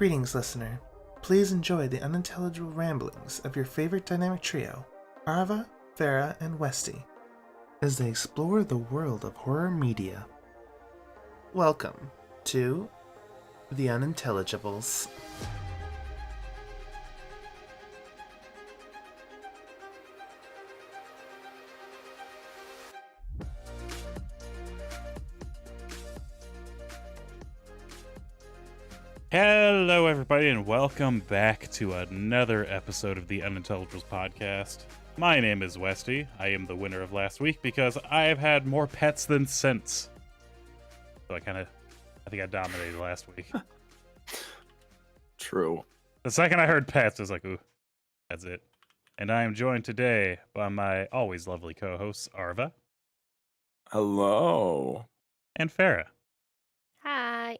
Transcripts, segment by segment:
Greetings, listener. Please enjoy the unintelligible ramblings of your favorite dynamic trio, Arva, Ferra, and Westy, as they explore the world of horror media. Welcome to The Unintelligibles. Hello, everybody, and welcome back to another episode of the Unintelligibles podcast. My name is Westy. I am the winner of last week because I have had more pets than sense. So I think I dominated last week. True. The second I heard pets, I was like, ooh, that's it. And I am joined today by my always lovely co-hosts, Arva Hello. and Farah. Hi.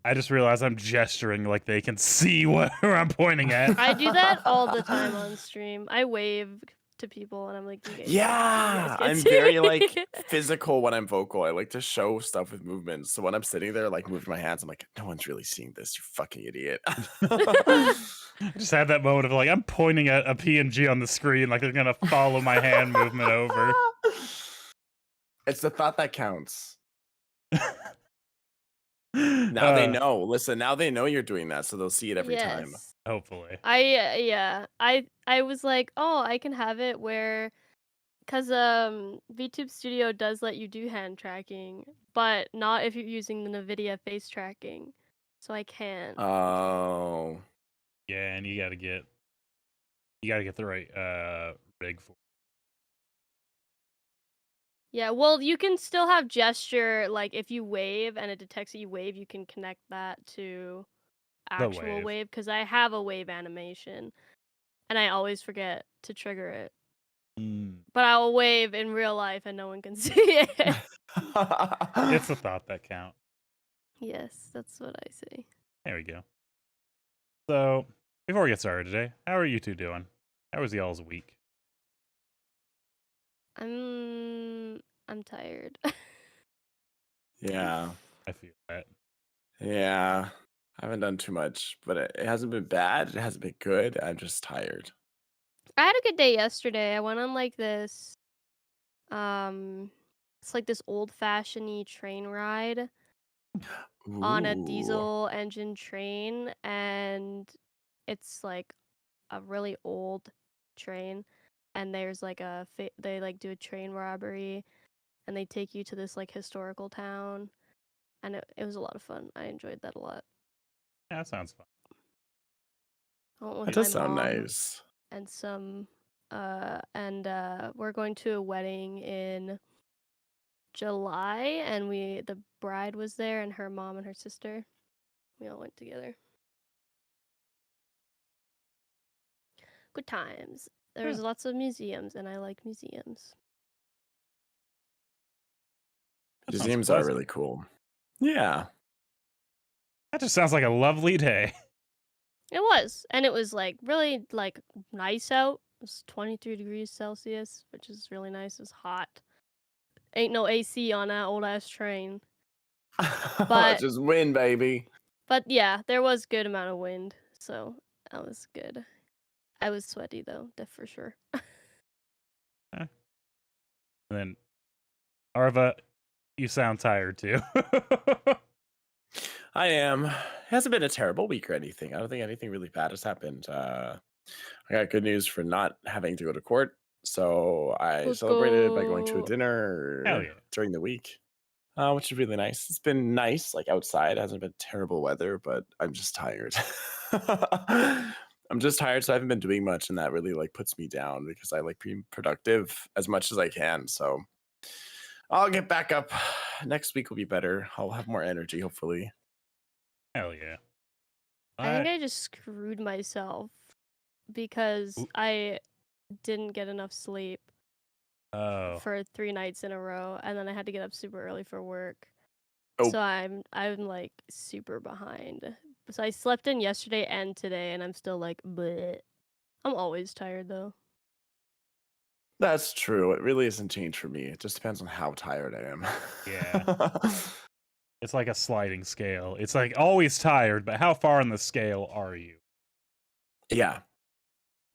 I just realized I'm gesturing like they can see where I'm pointing at. I do that all the time on stream. I wave to people and I'm like, you guys Yeah, can't I'm see very me." like physical when I'm vocal. I like to show stuff with movements. So when I'm sitting there, like moving my hands, I'm like, no one's really seeing this, you fucking idiot. I just had that moment of like, I'm pointing at a PNG on the screen like they're going to follow my hand movement over. It's the thought that counts. Now they know. Listen, now they know you're doing that, so they'll see it every time. Yes. Hopefully. I was like, oh, I can have it where, cause VTube Studio does let you do hand tracking, but not if you're using the NVIDIA face tracking, so I can't. Oh. Yeah, and you gotta get the right rig for. Yeah, well, you can still have gesture, like if you wave and it detects that you wave, you can connect that to actual wave, because I have a wave animation, and I always forget to trigger it. But I'll wave in real life and no one can see it. It's the thought that count. Yes, that's what I say. There we go. So, before we get started today, how are you two doing? How was y'all's week? I'm tired. Yeah. I feel that. Yeah. I haven't done too much, but it hasn't been bad. It hasn't been good. I'm just tired. I had a good day yesterday. I went on like this it's like this old-fashioned train ride on a Ooh. diesel engine train, and it's like a really old train, and there's like they like do a train robbery, and they take you to this like historical town, and it was a lot of fun. I enjoyed that a lot. Yeah, that sounds fun. I went with That does my sound mom nice. and some we're going to a wedding in July, and the bride was there, and her mom and her sister. We all went together. Good times. There's lots of museums, and I like museums. That sounds Museums are pleasant. really cool. Yeah. That just sounds like a lovely day. It was, and it was like really like nice out. It was 23 degrees Celsius, which is really nice. It was hot. Ain't no AC on that old ass train. But just win, baby. But yeah, there was good amount of wind, so that was good. I was sweaty though, for sure. And then, Arva, you sound tired too. I am. It hasn't been a terrible week or anything. I don't think anything really bad has happened. I got good news for not having to go to court. So I Let's celebrated by going to a go. dinner Hell yeah. during the week, which is really nice. It's been nice, like outside. It hasn't been terrible weather, but I'm just tired. I'm just tired, so I haven't been doing much, and that really like puts me down because I like being productive as much as I can. So I'll get back up. Next week will be better. I'll have more energy, hopefully. Hell yeah. I think I just screwed myself because I didn't get enough sleep for 3 nights in a row, and then I had to get up super early for work. Oh. So I'm like super behind. So I slept in yesterday and today, and I'm still like, bleh. I'm always tired though. That's true. It really hasn't changed for me. It just depends on how tired I am. Yeah. It's like a sliding scale. It's like always tired, but how far on the scale are you? Yeah.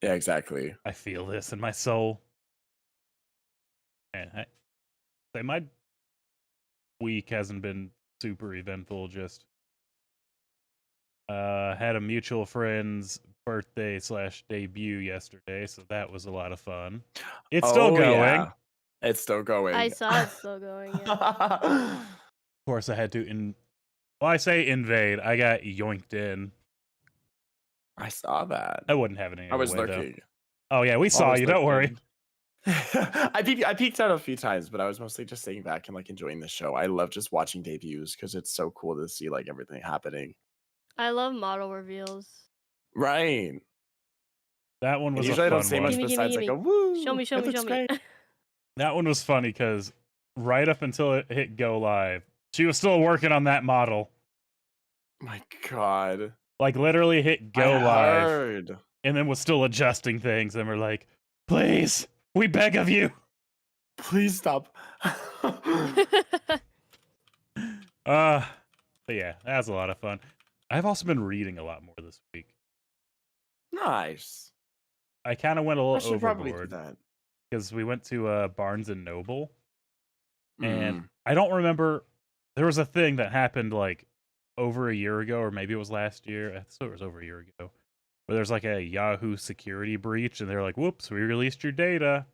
Yeah, exactly. I feel this in my soul. Man, my week hasn't been super eventful. Just had a mutual friend's birthday / debut yesterday, so that was a lot of fun. It's still going. Yeah. It's still going. I saw it's still going. Yeah. Of course, I had to I say invade. I got yoinked in. I saw that. I wouldn't have it any I was way, lurking. Though. Oh yeah, we saw you. Don't worry. I peeked out a few times, but I was mostly just sitting back and like enjoying the show. I love just watching debuts because it's so cool to see like everything happening. I love model reveals. Right. That one was usually a fun I don't say one. much Gimme, besides gimme, like a woo. Show me, show it me, looks show me. great. That one was funny because right up until it hit go live, she was still working on that model. My God. Like literally hit go I live heard. and then was still adjusting things, and we're like, please, we beg of you. Please stop. But yeah, that was a lot of fun. I've also been reading a lot more this week. Nice. I kind of went a I little should probably do overboard that. because we went to Barnes and Noble, and Mm. I don't remember. There was a thing that happened like over a year ago, or maybe it was last year. I thought it was over a year ago. Where there's like a Yahoo security breach, and they're like, "Whoops, we released your data."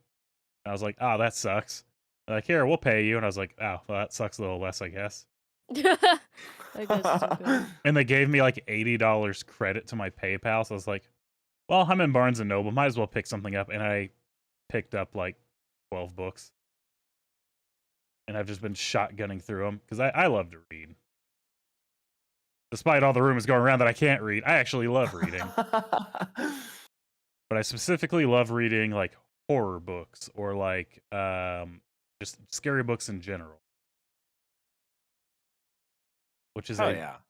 And I was like, "Oh, that sucks." They're like, "Here, we'll pay you," and I was like, "Oh, well, that sucks a little less, I guess." I guess it's okay. And they gave me like $80 credit to my PayPal, so I was like, "Well, I'm in Barnes and Noble, might as well pick something up." And I picked up like 12 books, and I've just been shotgunning through them because I love to read. Despite all the rumors going around that I can't read, I actually love reading. But I specifically love reading like horror books or like just scary books in general. Which is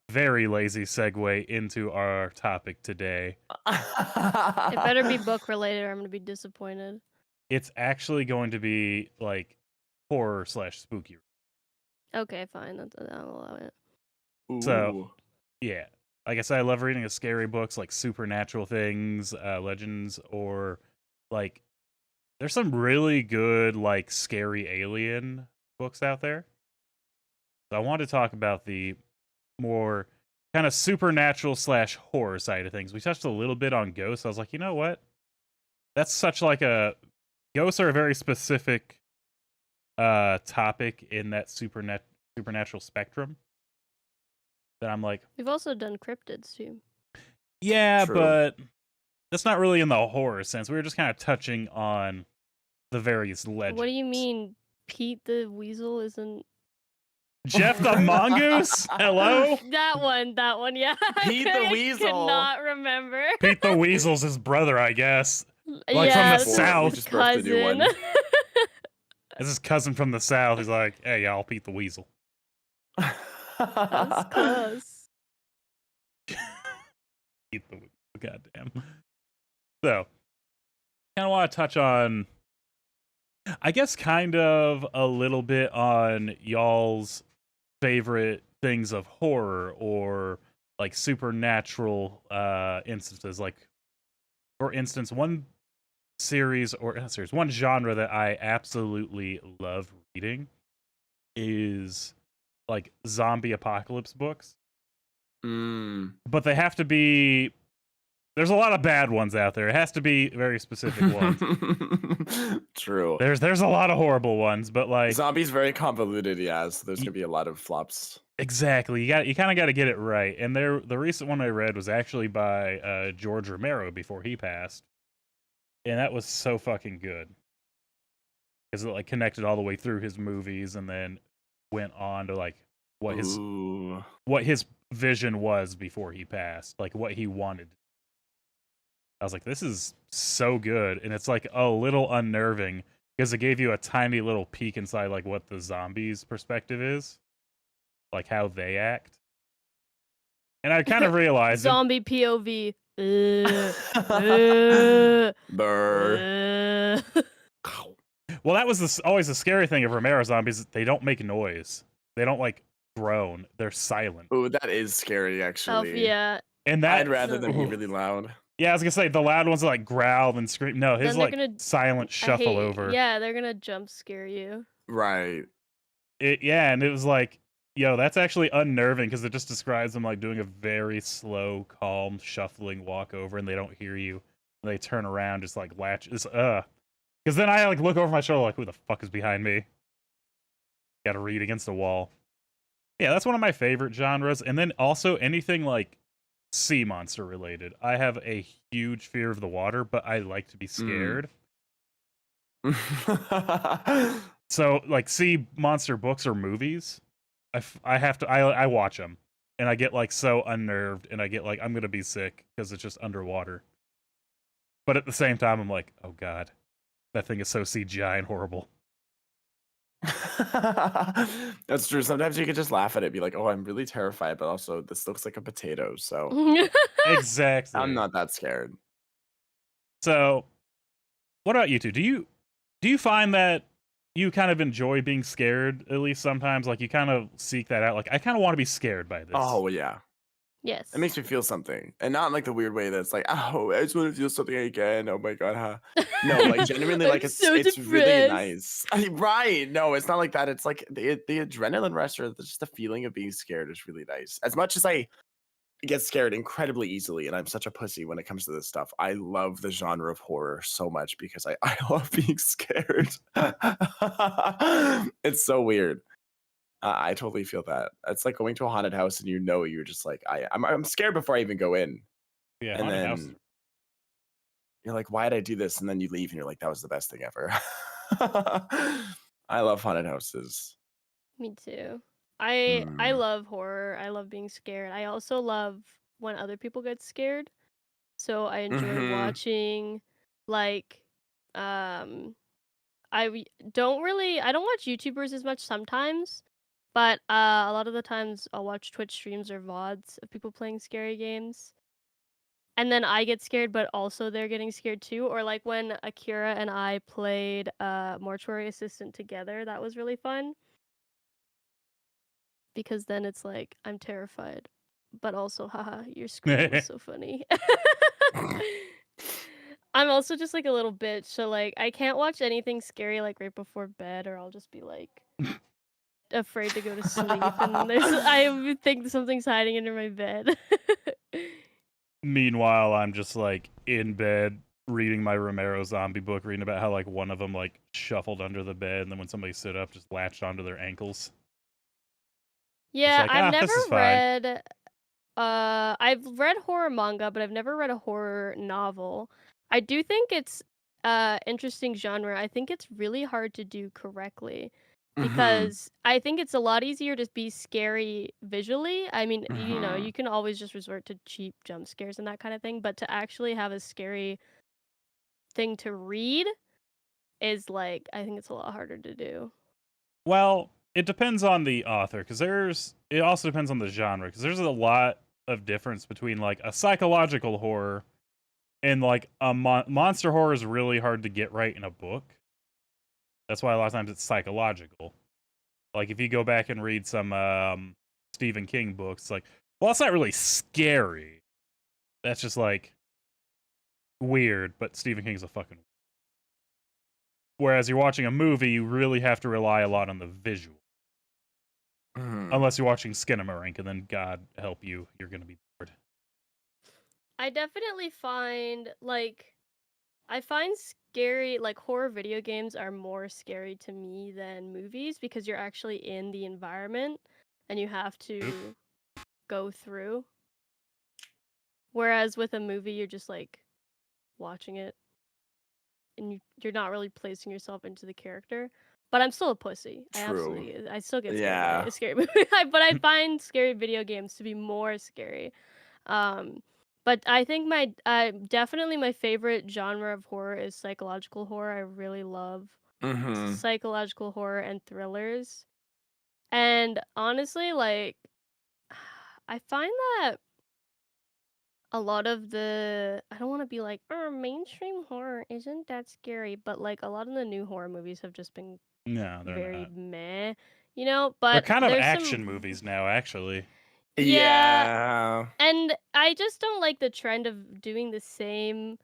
very lazy segue into our topic today. It better be book related or I'm gonna be disappointed. It's actually going to be like horror / spooky. Okay, fine. I'll allow it. So, yeah. Like I said, I love reading the scary books like supernatural things, legends, or like there's some really good like scary alien books out there. So I want to talk about the more kind of supernatural / horror side of things. We touched a little bit on ghosts. I was like, you know what? That's such like a ghosts are a very specific topic in that supernatural spectrum. That I'm like, we've also done cryptids too. Yeah, true. But that's not really in the horror sense. We were just kind of touching on the various legends. What do you mean Pete the Weasel isn't Jeff the Mongoose? Hello? That one, yeah. Pete the Weasel. I could not remember. Pete the Weasel's his brother, I guess. Like from the South. Just birthed a new one. This is cousin from the South. He's like, hey, y'all, Pete the Weasel. That's close. Pete the Weasel, goddamn. So, kind of want to touch on, I guess, kind of a little bit on y'all's favorite things of horror or like supernatural instances. Like, for instance, one genre that I absolutely love reading is like zombie apocalypse books. But they have to be, there's a lot of bad ones out there. It has to be very specific ones. True. There's a lot of horrible ones, but like zombies very convoluted, yeah. So there's gonna be a lot of flops. Exactly. You kind of got to get it right. And the recent one I read was actually by George Romero before he passed, and that was so fucking good because it like connected all the way through his movies and then went on to like what his vision was before he passed, like what he wanted. I was like, this is so good, and it's like a little unnerving because it gave you a tiny little peek inside like what the zombies' perspective is, like how they act. And I kind of realized zombie POV. Brr. Well, that was always the scary thing of Romero zombies. They don't make noise. They don't like groan. They're silent. Ooh, that is scary, Oh actually. yeah. And that I'd rather them be ooh. really loud. Yeah, I was gonna say the loud ones like growl and scream. No, his Then they're like gonna. silent I shuffle hate. over. Yeah, they're gonna jump scare you. Right. Yeah, and it was like, yo, that's actually unnerving because it just describes them like doing a very slow, calm, shuffling walk over, and they don't hear you. And they turn around, just like latch. Because then I like look over my shoulder, like, who the fuck is behind me? Got to read against a wall. Yeah, that's one of my favorite genres. And then also anything like sea monster related. I have a huge fear of the water, but I like to be scared. So like sea monster books or movies, I watch them and I get like so unnerved and I get like I'm gonna be sick because it's just underwater. But at the same time, I'm like, oh god, that thing is so CGI and horrible. That's true. Sometimes you could just laugh at it, be like, "Oh, I'm really terrified," but also this looks like a potato, so Exactly. I'm not that scared. So, what about you two? Do you find that you kind of enjoy being scared at least sometimes? Like you kind of seek that out. Like I kind of want to be scared by this. Oh yeah, Yes. it makes me feel something, and not in like the weird way that's like, "Oh, I just want to feel something again." Oh my god, huh? No, like genuinely, I'm like so it's really depressed. nice. Right? No, it's not like that. It's like the adrenaline rush or just the feeling of being scared is really nice. As much as I get scared incredibly easily, and I'm such a pussy when it comes to this stuff. I love the genre of horror so much because I love being scared. It's so weird. I totally feel that. It's like going to a haunted house and you're just like I'm scared before I even go in, Yeah, and haunted house. then you're like, why did I do this? And then you leave and you're like, that was the best thing ever. I love haunted houses. Me too. I Mm. love horror. I love being scared. I also love when other people get scared. So I enjoy Hmm. watching like um I don't watch YouTubers as much sometimes, but a lot of the times I'll watch Twitch streams or VODs of people playing scary games. And then I get scared, but also they're getting scared too. Or like when Akira and I played Mortuary Assistant together, that was really fun. Because then it's like I'm terrified, but also haha, your scream was so funny. I'm also just like a little bitch, so like I can't watch anything scary like right before bed, or I'll just be like afraid to go to sleep, and I would think something's hiding under my bed. Meanwhile, I'm just like in bed reading my Romero zombie book, reading about how like one of them like shuffled under the bed, and then when somebody stood up, just latched onto their ankles. Yeah, like, I've never this is fine. read. I've read horror manga, but I've never read a horror novel. I do think it's interesting genre. I think it's really hard to do correctly because I think it's a lot easier to be scary visually. I mean, you know, you can always just resort to cheap jump scares and that kind of thing, but to actually have a scary thing to read is like I think it's a lot harder to do. Well, it depends on the author because it also depends on the genre because there's a lot of difference between like a psychological horror and like a monster horror is really hard to get right in a book. That's why a lot of times it's psychological. Like if you go back and read some Stephen King books, like, well, it's not really scary. That's just like weird, but Stephen King's a fucking. Whereas you're watching a movie, you really have to rely a lot on the visual. Unless you're watching Skinamarink, and then God help you, you're gonna be bored. I definitely find I find scary, like horror video games are more scary to me than movies because you're actually in the environment and you have to go through. Whereas with a movie, you're just like watching it and you're not really placing yourself into the character. But I'm still a pussy. True. I still get scared by Yeah. a scary movie. But I find scary video games to be more scary. But I think definitely my favorite genre of horror is psychological horror. I really love psychological horror and thrillers. And honestly, like I find that a lot of I don't want to be like, mainstream horror isn't that scary, but like a lot of the new horror movies have just been No, they're very not. meh. you know, They're but kind of there's action some movies now, actually. Yeah. And I just don't like the trend of doing the same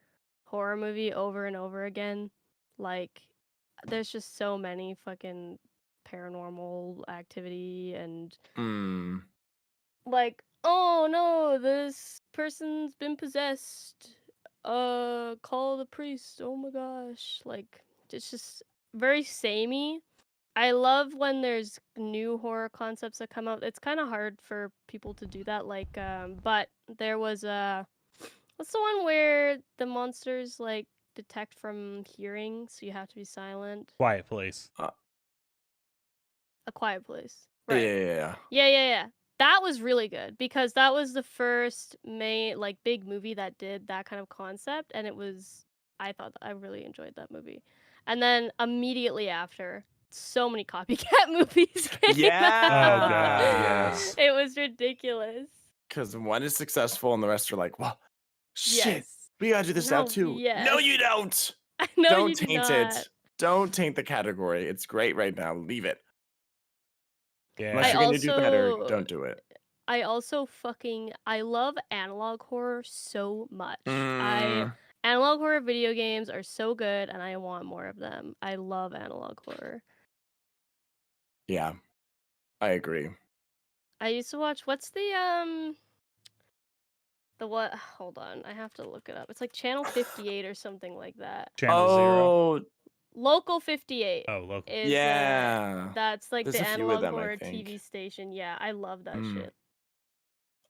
horror movie over and over again. Like, there's just so many fucking paranormal activity and like, oh no, this person's been possessed. Call the priest. Oh my gosh. Like, it's just very samey. I love when there's new horror concepts that come out. It's kind of hard for people to do that. Like, but there was what's the one where the monsters like detect from hearing, so you have to be silent? Quiet Place. A Quiet Place. Yeah, Right. yeah. Yeah. That was really good because that was the first main like big movie that did that kind of concept, and it was I thought I really enjoyed that movie. And then immediately after, so many copycat movies came Yeah. out. Oh, God, yes. It was ridiculous. Because one is successful and the rest are like, well, shit, Yes. we gotta do this now No, too. No, yes. you don't. No, Don't you do taint not. it. Don't taint the category. It's great right now. Leave it. Yeah. Unless you're gonna do better, don't do it. I also I love analog horror so much. Mm, Analog horror video games are so good and I want more of them. I love analog horror. yeah, I agree. I used to watch what's the what hold on, I have to look it up. It's like Channel 58 or something like that. Channel Zero. Oh, Local 58 Oh, local. is yeah. that's like There's the a few of analog them, I horror think. TV station. Yeah, I love that Mm. shit.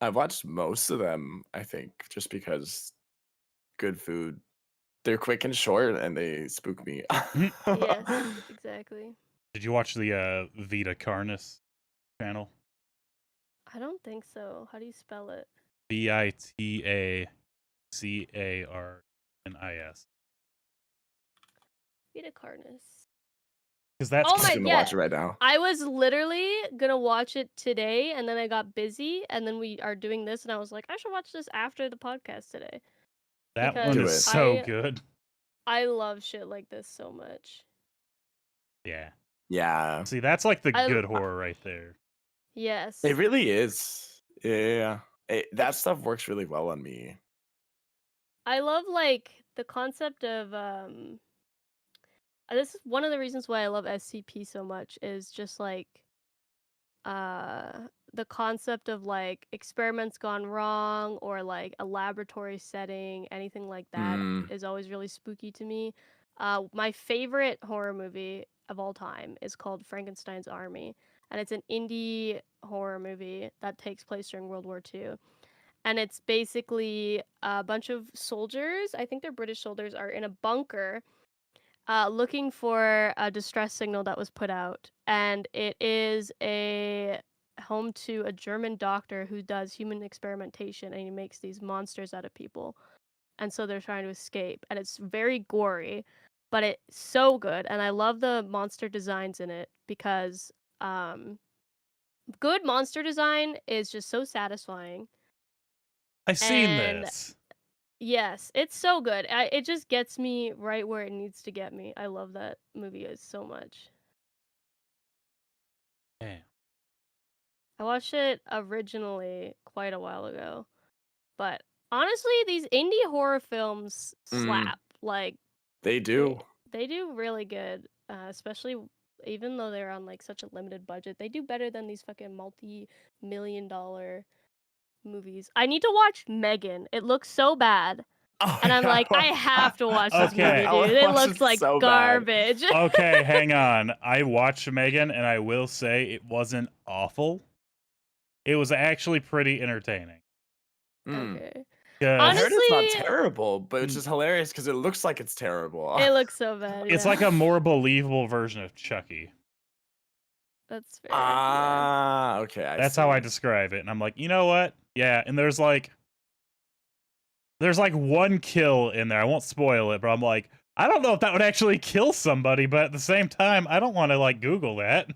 I've watched most of them, I think, just because good food. They're quick and short and they spook me. Yes, exactly. Did you watch the Vita Carnis channel? I don't think so. How do you spell it? VitaCarnis. Vita Carnis. Because that's Oh I'm my just gonna watch it right now. I was literally gonna watch it today, and then I got busy, and then we are doing this, and I was like, I should watch this after the podcast today. that because one Do is it. so good. I love shit like this so much. Yeah. Yeah. See, that's like the I- good horror right there. Yes. It really is. Yeah. That stuff works really well on me. I love like the concept of this is one of the reasons why I love SCP so much is just like the concept of like experiments gone wrong or like a laboratory setting, anything like that is always really spooky to me. My favorite horror movie of all time is called Frankenstein's Army, and it's an indie horror movie that takes place during World War II. And it's basically a bunch of soldiers, I think they're British soldiers, are in a bunker looking for a distress signal that was put out. And it is a home to a German doctor who does human experimentation, and he makes these monsters out of people. And so they're trying to escape. And it's very gory, but it's so good. And I love the monster designs in it because good monster design is just so satisfying. I've seen And this. yes, it's so good. It just gets me right where it needs to get me. I love that movie so much. Yeah. I watched it originally quite a while ago, but honestly, these indie horror films slap. Like They do. they do really good, especially even though they're on like such a limited budget. They do better than these fucking multi-million-dollar movies. I need to watch Megan. It looks so bad. And I'm like, I have to watch this Okay. movie, dude. It looks like so bad. garbage. Okay, hang on. I watched Megan, and I will say it wasn't awful. It was actually pretty entertaining. Okay. I heard it's not Honestly- terrible, but it's just hilarious because it looks like it's terrible. It looks so bad. It's yeah. like a more believable version of Chucky. That's fair. yeah. Okay. That's how I describe it. And I'm like, you know what? Yeah, and there's like one kill in there. I won't spoil it, but I'm like, I don't know if that would actually kill somebody, but at the same time, I don't want to like Google that.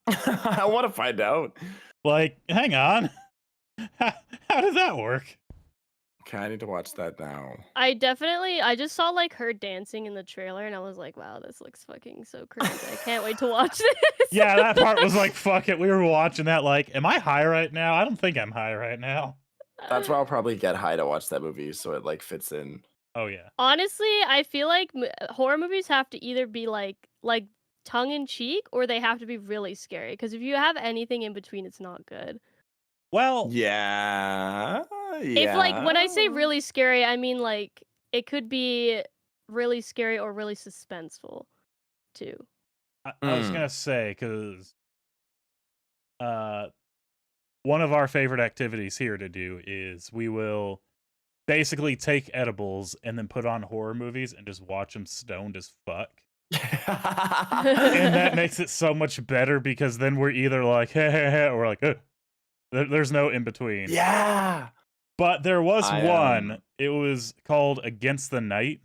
I want to find out. Like, hang on. How did that work? Okay, I need to watch that now. I just saw like her dancing in the trailer and I was like, wow, this looks fucking so cringe. I can't wait to watch this. Yeah, that part was like, fuck it. We were watching that like, am I high right now? I don't think I'm high right now. That's why I'll probably get high to watch that movie, so it like fits in. Oh yeah. Honestly, I feel like horror movies have to either be like tongue in cheek or they have to be really scary. Because if you have anything in between, it's not good. Well, Yeah. If like when I say really scary, I mean like it could be really scary or really suspenseful, too. I was gonna say because one of our favorite activities here to do is we will basically take edibles and then put on horror movies and just watch them stoned as fuck. And that makes it so much better because then we're either like, hey, hey, hey, or we're like, ugh. There's no in between. Yeah. But there was one. It was called Against the Night.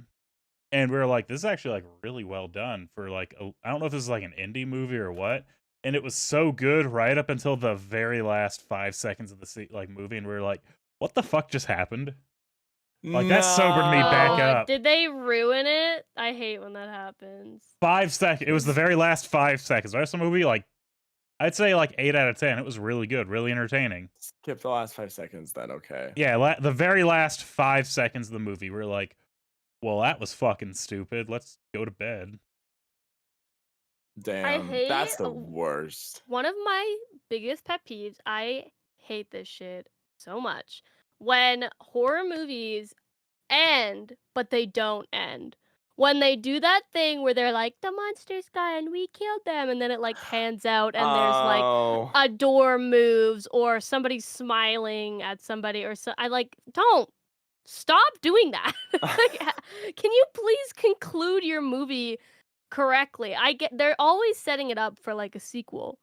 And we were like, this is actually like really well done for like, I don't know if this is like an indie movie or what. And it was so good right up until the very last 5 seconds of the movie. And we were like, what the fuck just happened? Like, that sobered me back up. Did they ruin it? I hate when that happens. 5 seconds. It was the very last 5 seconds. The rest of the movie, like, I'd say like 8 out of 10. It was really good, really entertaining. Skip the last 5 seconds then, okay. Yeah, the very last 5 seconds of the movie, we're like, well, that was fucking stupid. Let's go to bed. Damn, that's the worst. One of my biggest pet peeves, I hate this shit so much. When horror movies end, but they don't end. When they do that thing where they're like, the monster's gone, we killed them, and then it like pans out and there's like a door moves or somebody's smiling at somebody or so. I like, don't stop doing that. Like, can you please conclude your movie correctly? They're always setting it up for like a sequel,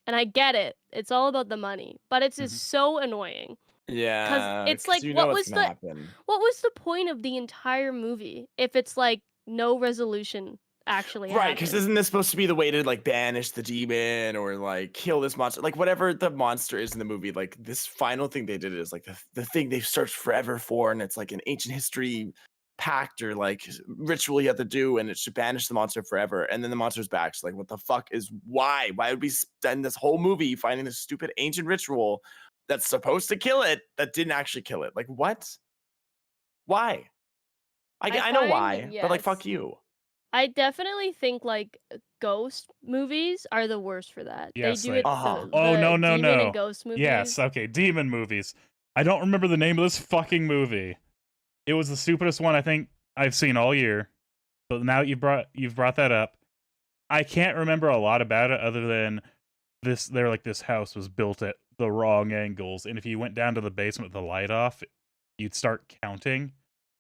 and I get it. It's all about the money, but it's just so annoying. Yeah, because it's like, what was the point of the entire movie if it's like no resolution actually right, because isn't this supposed to be the way to like banish the demon or like kill this monster, like whatever the monster is in the movie? Like this final thing they did is like the thing they've searched forever for, and it's like an ancient history pact or like ritual you have to do, and it should banish the monster forever, and then the monster's back. So like, what the fuck is why would we spend this whole movie finding this stupid ancient ritual that's supposed to kill it that didn't actually kill it? Like, what? Why? I know why, but like, fuck you. I definitely think like ghost movies are the worst for that. Yes, they do it. Oh no demon and ghost movies. Yes, okay, demon movies. I don't remember the name of this fucking movie. It was the stupidest one I think I've seen all year. But now you've brought that up. I can't remember a lot about it other than this. They're like, this house was built at the wrong angles, and if you went down to the basement with the light off, you'd start counting,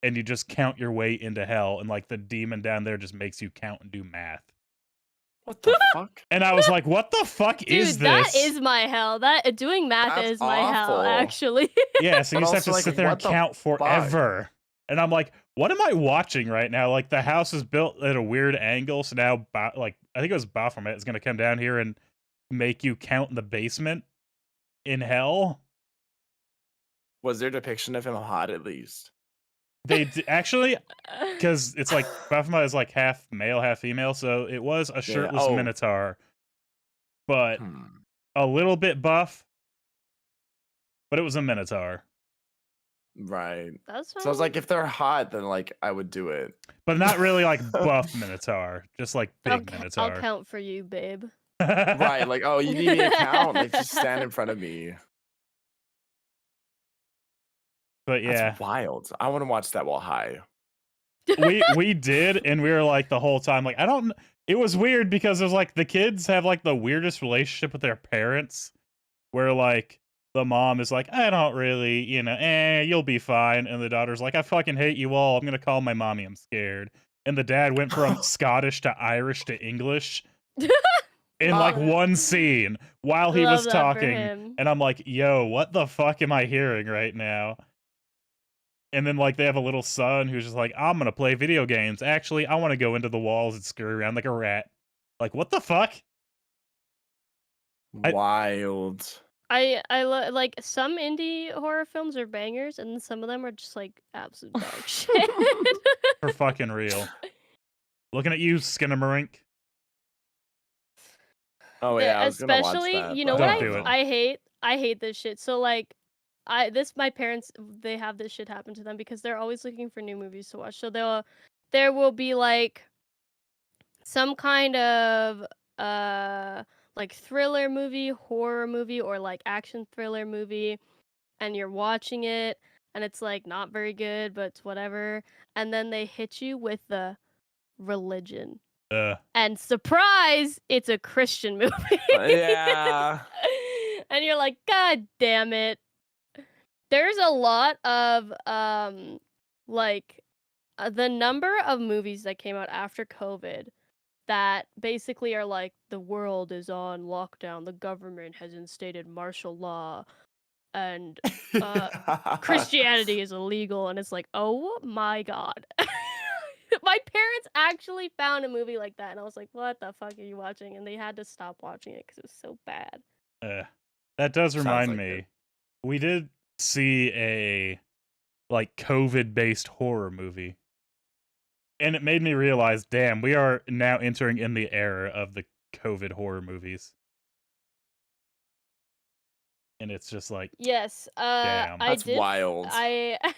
and you just count your way into hell, and like the demon down there just makes you count and do math. What the fuck? And I was like, what the fuck is this? That is my hell. That doing math is my hell, actually. Yeah, so you just have to sit there and count forever. And I'm like, what am I watching right now? Like, the house is built at a weird angle, so now, like, I think it was Baphomet is going to come down here and make you count in the basement in hell. Was there a depiction of him hot at least? They actually, because it's like Baphomet is like half male, half female, so it was a shirtless minotaur, but a little bit buff, but it was a minotaur. Right. That's fine. So I was like, if they're hot, then like I would do it. But not really like buff minotaur, just like big minotaur. I'll count for you, babe. Right, like, oh, you need me to count? Like, just stand in front of me. But yeah, that's wild. I want to watch that while high. we did, and we were like the whole time, like, it was weird because it was like the kids have like the weirdest relationship with their parents, where like the mom is like, I don't really, you'll be fine, and the daughter's like, I fucking hate you all. I'm gonna call my mommy. I'm scared. And the dad went from Scottish to Irish to English in like one scene while he was talking, and I'm like, yo, what the fuck am I hearing right now? And then, like, they have a little son who's just like, I'm gonna play video games. Actually, I want to go into the walls and scurry around like a rat. Like, what the fuck? Wild. Like some indie horror films are bangers, and some of them are just like absolute dog shit. For fucking real. Looking at you, Skinnamarink. Oh yeah, I was gonna watch Especially, that. you know but what Don't I do don't it. know. I hate this shit. So like my parents, they have this shit happen to them because they're always looking for new movies to watch. So there will be like some kind of like thriller movie, horror movie, or like action thriller movie, and you're watching it and it's like not very good, but it's whatever. And then they hit you with the religion. And surprise, it's a Christian movie. Yeah. And you're like, God damn it. There's a lot of like the number of movies that came out after COVID that basically are like, the world is on lockdown, the government has instated martial law, and Christianity is illegal, and it's like, oh my god. My parents actually found a movie like that, and I was like, what the fuck are you watching? And they had to stop watching it because it was so bad. That does Sounds remind like me. it. We did see a like COVID-based horror movie. And it made me realize, damn, we are now entering in the era of the COVID horror movies. And it's just like, Yes, damn. That's wild. I I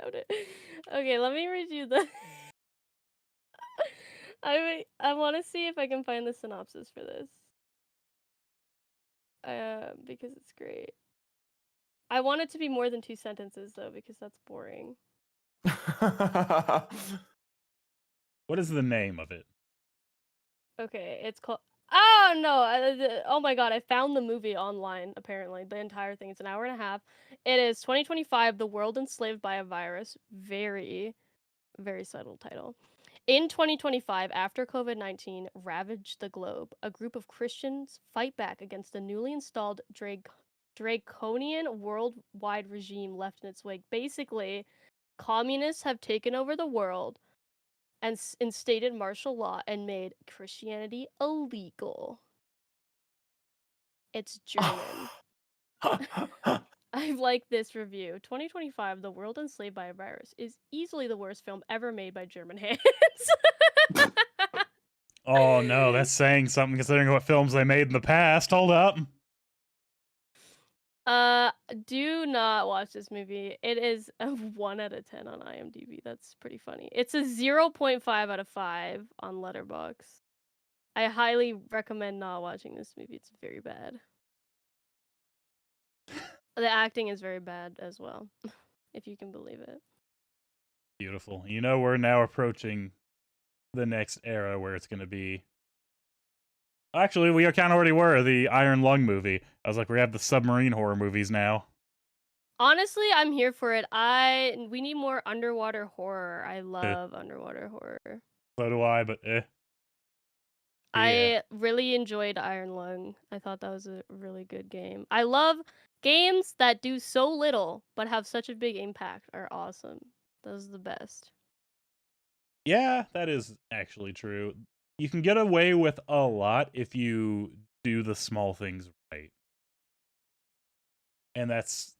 found it. Okay, let me read you the I want to see if I can find the synopsis for this. Because it's great. I want it to be more than 2 sentences though, because that's boring. What is the name of it? Okay, it's called. Oh no! Oh my god! I found the movie online. Apparently, the entire thing is an hour and a half. It is 2025. The world enslaved by a virus. Very, very subtle title. In 2025, after COVID-19 ravaged the globe, a group of Christians fight back against the newly installed draconian worldwide regime left in its wake. Basically, communists have taken over the world and instated martial law and made Christianity illegal. It's German. I like this review. 2025, The World Enslaved by a Virus is easily the worst film ever made by German hands. Oh no, that's saying something considering what films they made in the past. Hold up. Do not watch this movie. It is a 1 out of 10 on IMDb. That's pretty funny. It's a 0.5 out of 5 on Letterboxd. I highly recommend not watching this movie. It's very bad. The acting is very bad as well, if you can believe it. Beautiful. You know, we're now approaching the next era where it's going to be. Actually, we kind of already were. The Iron Lung movie. I was like, we have the submarine horror movies now. Honestly, I'm here for it. We need more underwater horror. I love underwater horror. So do I, but Yeah. I really enjoyed Iron Lung. I thought that was a really good game. I love games that do so little but have such a big impact. Are awesome. Those are the best. Yeah, that is actually true. You can get away with a lot if you do the small things right. And that's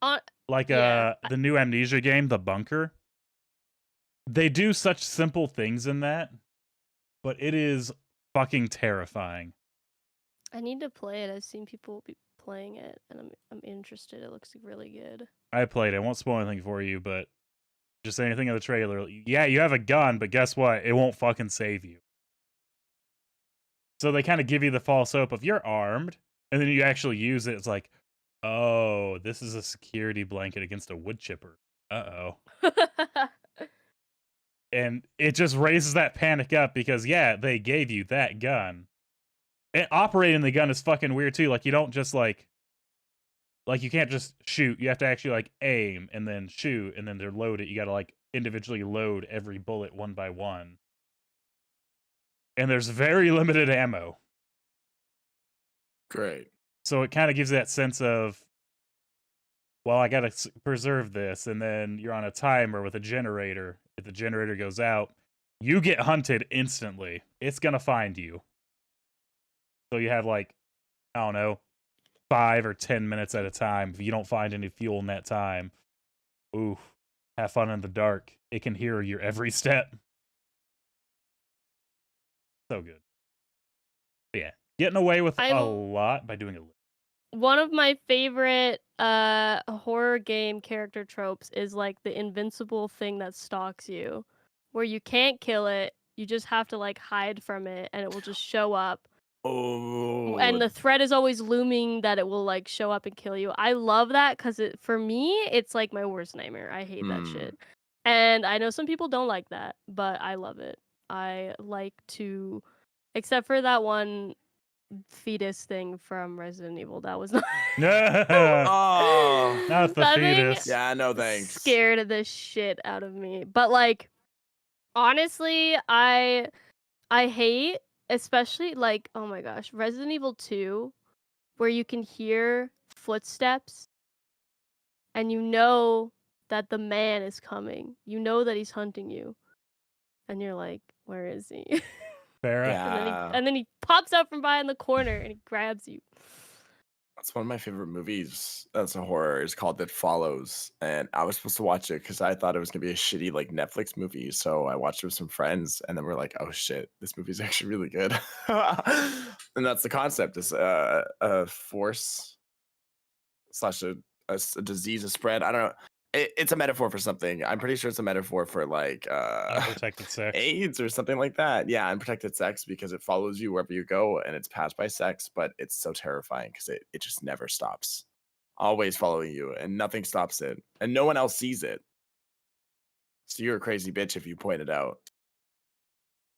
like the new Amnesia game, The Bunker. They do such simple things in that, but it is fucking terrifying. I need to play it. I've seen people be playing it, and I'm interested. It looks really good. I played it. I won't spoil anything for you, but just anything in the trailer. Yeah, you have a gun, but guess what? It won't fucking save you. So they kind of give you the false hope of you're armed, and then you actually use it. It's like, oh, this is a security blanket against a wood chipper. Uh-oh. And it just raises that panic up because, yeah, they gave you that gun. And operating the gun is fucking weird, too. Like, you don't just, like, you can't just shoot. You have to actually, like, aim and then shoot, and then they're loaded. You gotta, like, individually load every bullet one by one. And there's very limited ammo. Great. So it kind of gives that sense of, well, I gotta preserve this, and then you're on a timer with a generator. If the generator goes out, you get hunted instantly. It's gonna find you. So you have like I don't know, 5 or 10 minutes at a time. If you don't find any fuel in that time, ooh, have fun in the dark. It can hear your every step. So good. But yeah, getting away with a lot by doing it. One of my favorite horror game character tropes is like the invincible thing that stalks you, where you can't kill it, you just have to like hide from it and it will just show up. Oh, And the threat is always looming that it will like show up and kill you. I love that because for me, it's like my worst nightmare. I hate that shit. And I know some people don't like that, but I love it. I like to, except for that one fetus thing from Resident Evil. That was not. oh, not the that fetus. Thing yeah, no thanks. Scared the shit out of me. But like, honestly, I hate, especially like, oh my gosh, Resident Evil 2, where you can hear footsteps and you know that the man is coming. You know that he's hunting you. And you're like, where is he? Ferra. Yeah. And then he pops out from behind the corner and he grabs you. That's one of my favorite movies. That's a horror. It's called It Follows, and I was supposed to watch it because I thought it was gonna be a shitty like Netflix movie. So I watched it with some friends, and then we're like, "Oh shit, this movie's actually really good." And that's the concept: is a force slash a disease, a spread. I don't know. It's a metaphor for something. I'm pretty sure it's a metaphor for like Unprotected sex. AIDS or something like that. Yeah, unprotected sex because it follows you wherever you go and it's passed by sex, but it's so terrifying because it just never stops. Always following you and nothing stops it. And no one else sees it. So you're a crazy bitch if you point it out.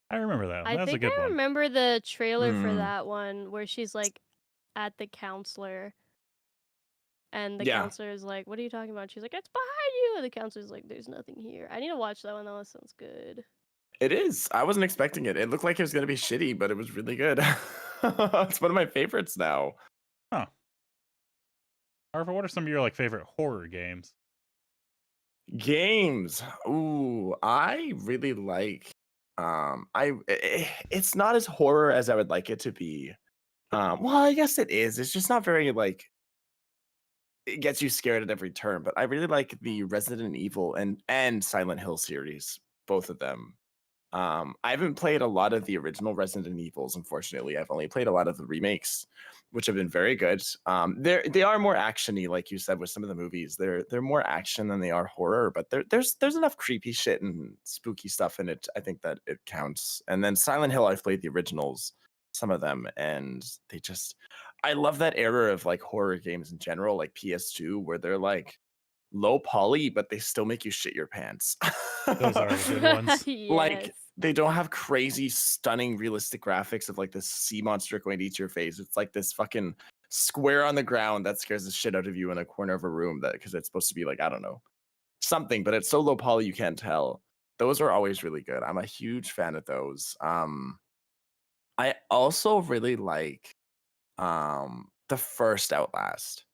I remember that one. That was a good I one. remember the trailer for that one where she's like at the counselor. And the counselor is like, what are you talking about? She's like, it's behind you. And the counselor's like, there's nothing here. I need to watch that one. That one sounds good. It is. I wasn't expecting it. It looked like it was going to be shitty, but it was really good. It's one of my favorites now. Huh. Arva, what are some of your like favorite horror games? Games. Ooh, I really like it's not as horror as I would like it to be. Well, I guess it is. It's just not very like it gets you scared at every turn, but I really like the Resident Evil and Silent Hill series, both of them. I haven't played a lot of the original Resident Evils, unfortunately. I've only played a lot of the remakes, which have been very good. They are more actiony, like you said, with some of the movies. They're more action than they are horror, but there's enough creepy shit and spooky stuff in it. I think that it counts. And then Silent Hill, I've played the originals, some of them, and I love that era of like horror games in general, like PS2, where they're like low poly, but they still make you shit your pants. Those are the good ones. Yes. Like they don't have crazy, stunning, realistic graphics of like this sea monster going to eat your face. It's like this fucking square on the ground that scares the shit out of you in a corner of a room that because it's supposed to be like, I don't know, something, but it's so low poly you can't tell. Those are always really good. I'm a huge fan of those. I also really like the first Outlast.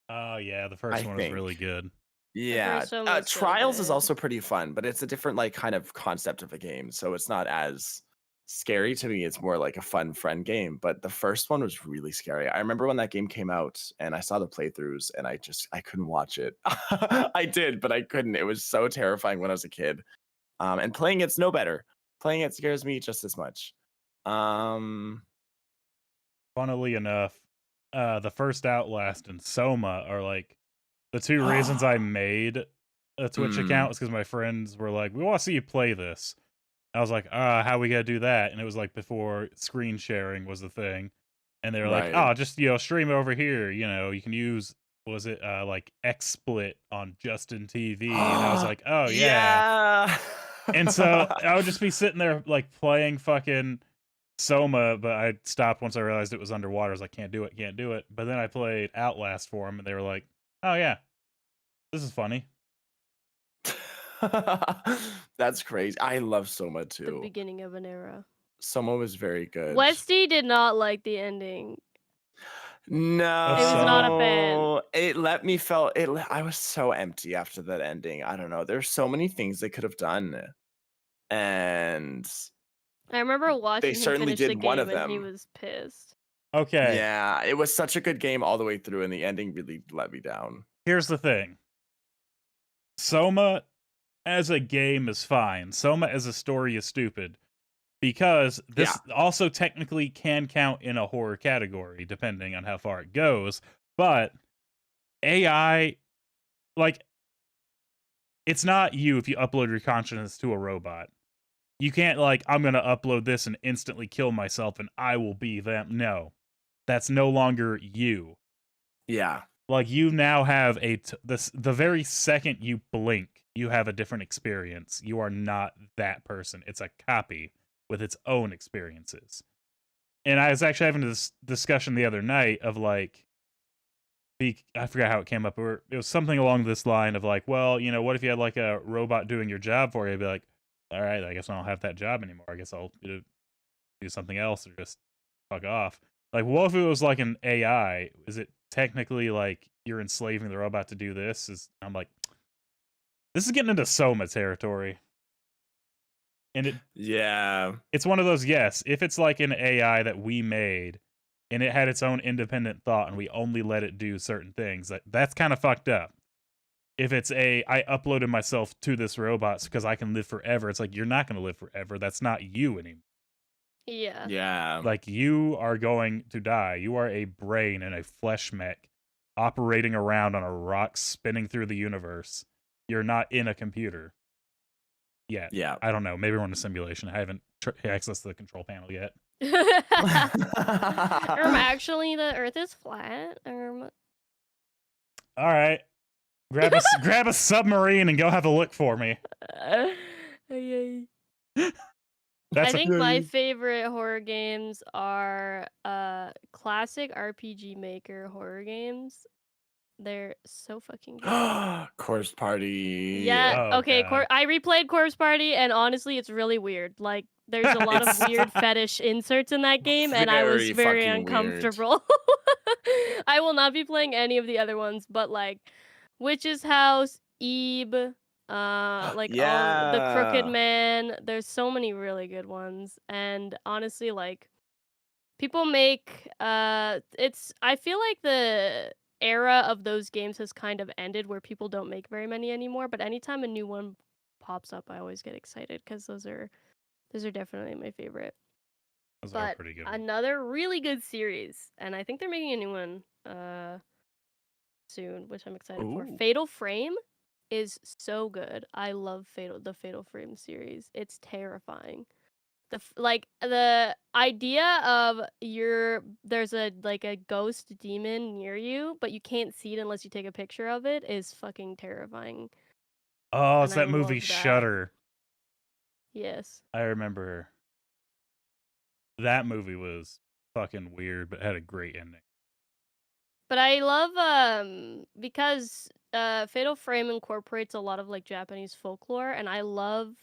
Oh yeah, the first one was really good. Yeah, was so Trials is good. also pretty fun, but it's a different like kind of concept of a game, so it's not as scary to me. It's more like a fun friend game. But the first one was really scary. I remember when that game came out and I saw the playthroughs and I couldn't watch it. I did, but I couldn't. It was so terrifying when I was a kid. And playing it's no better. Playing it scares me just as much. Funnily enough, the first Outlast and Soma are like the two reasons I made a Twitch account was because my friends were like, we want to see you play this. I was like, how we gotta do that? And it was like before screen sharing was the thing. And they were like, oh, just, stream it over here. You can use, was it like XSplit on Justin TV? And I was like, oh, yeah. And so I would just be sitting there like playing fucking Soma, but I stopped once I realized it was underwater. I was like, can't do it. But then I played Outlast for them, and they were like, oh, yeah, this is funny. That's crazy. I love Soma too. The beginning of an era. Soma was very good. Westy did not like the ending. No, he was not a fan. It let me feel it. I was so empty after that ending. I don't know. There's so many things they could have done, and I remember watching. They certainly him finish did the game one of and them. he was pissed. Okay, Yeah, it was such a good game all the way through, and the ending really let me down. here's the thing. Soma as a game is fine. Soma as a story is stupid. Because this also technically can count in a horror category, depending on how far it goes. But AI, like, it's not you if you upload your consciousness to a robot. You can't, like, I'm going to upload this and instantly kill myself and I will be them. No, that's no longer you. Yeah. Like, you now have the very second you blink, you have a different experience. You are not that person. It's a copy with its own experiences. And I was actually having this discussion the other night of like, I forgot how it came up. It was something along this line of like, well, you know, what if you had like a robot doing your job for you? I'd be like, all right, I guess I don't have that job anymore. I guess I'll do something else or just fuck off. Like, what if it was like an AI? Is it technically like you're enslaving the robot to do this? I'm like, this is getting into Soma territory. And it's one of those, yes, if it's like an AI that we made and it had its own independent thought and we only let it do certain things, that's kind of fucked up. If it's I uploaded myself to this robot because I can live forever, it's like, you're not going to live forever. That's not you anymore. Yeah. Yeah. Like, you are going to die. You are a brain in a flesh mech operating around on a rock spinning through the universe. You're not in a computer. Yeah. I don't know. Maybe we're in a simulation. I haven't accessed the control panel yet. Actually, the Earth is flat. All right. Grab a submarine and go have a look for me. I think my favorite horror games are classic RPG Maker horror games. They're so fucking good. Corpse Party. Yeah. Oh, okay. God. I replayed Corpse Party, and honestly, it's really weird. Like, there's a lot of weird fetish inserts in that game, and I was very uncomfortable. I will not be playing any of the other ones, but like Witch's House, Ebe, all the Crooked Man. There's so many really good ones, and honestly, like, people make I feel like the era of those games has kind of ended where people don't make very many anymore, but anytime a new one pops up, I always get excited because those are definitely my favorite. Those are pretty good. Another really good series, and I think they're making a new one soon, which I'm excited for. Fatal Frame is so good. I love the Fatal Frame series. It's terrifying. The idea of there's a ghost demon near you, but you can't see it unless you take a picture of it is fucking terrifying. Oh, it's that movie Shudder. Yes. I remember. That movie was fucking weird, but had a great ending. But I love because Fatal Frame incorporates a lot of like Japanese folklore, and I love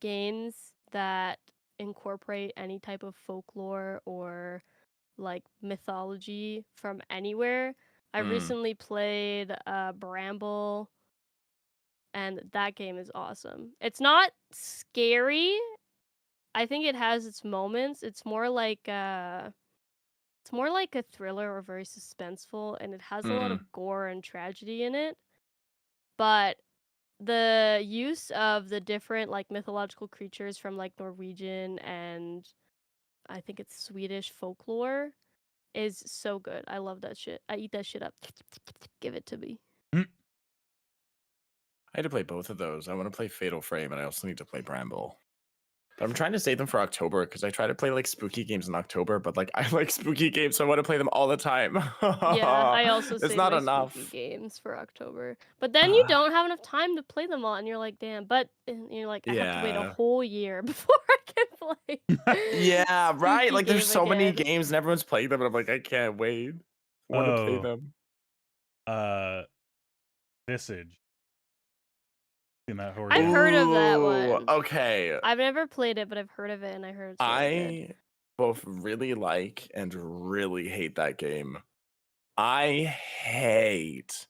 games that incorporate any type of folklore or like mythology from anywhere. I recently played Bramble, and that game is awesome. It's not scary. I think it has its moments. It's more like a thriller or very suspenseful, and it has a lot of gore and tragedy in it. But the use of the different like mythological creatures from like Norwegian and I think it's Swedish folklore is so good. I love that shit. I eat that shit up. Give it to me. I had to play both of those. I want to play Fatal Frame, and I also need to play Bramble. But I'm trying to save them for October because I try to play like spooky games in October, but like I like spooky games, so I want to play them all the time. Yeah, I also save not my enough spooky games for October. But then you don't have enough time to play them all, and you're like, damn. But you're like, I have to wait a whole year before I can play. Yeah, right. Like there's so many again. games, and everyone's playing them, and I'm like, I can't wait. I want to play them. Visage. I've heard of that one. Okay. I've never played it, but I've heard of it, and I heard it's really good. Both really like and really hate that game. I hate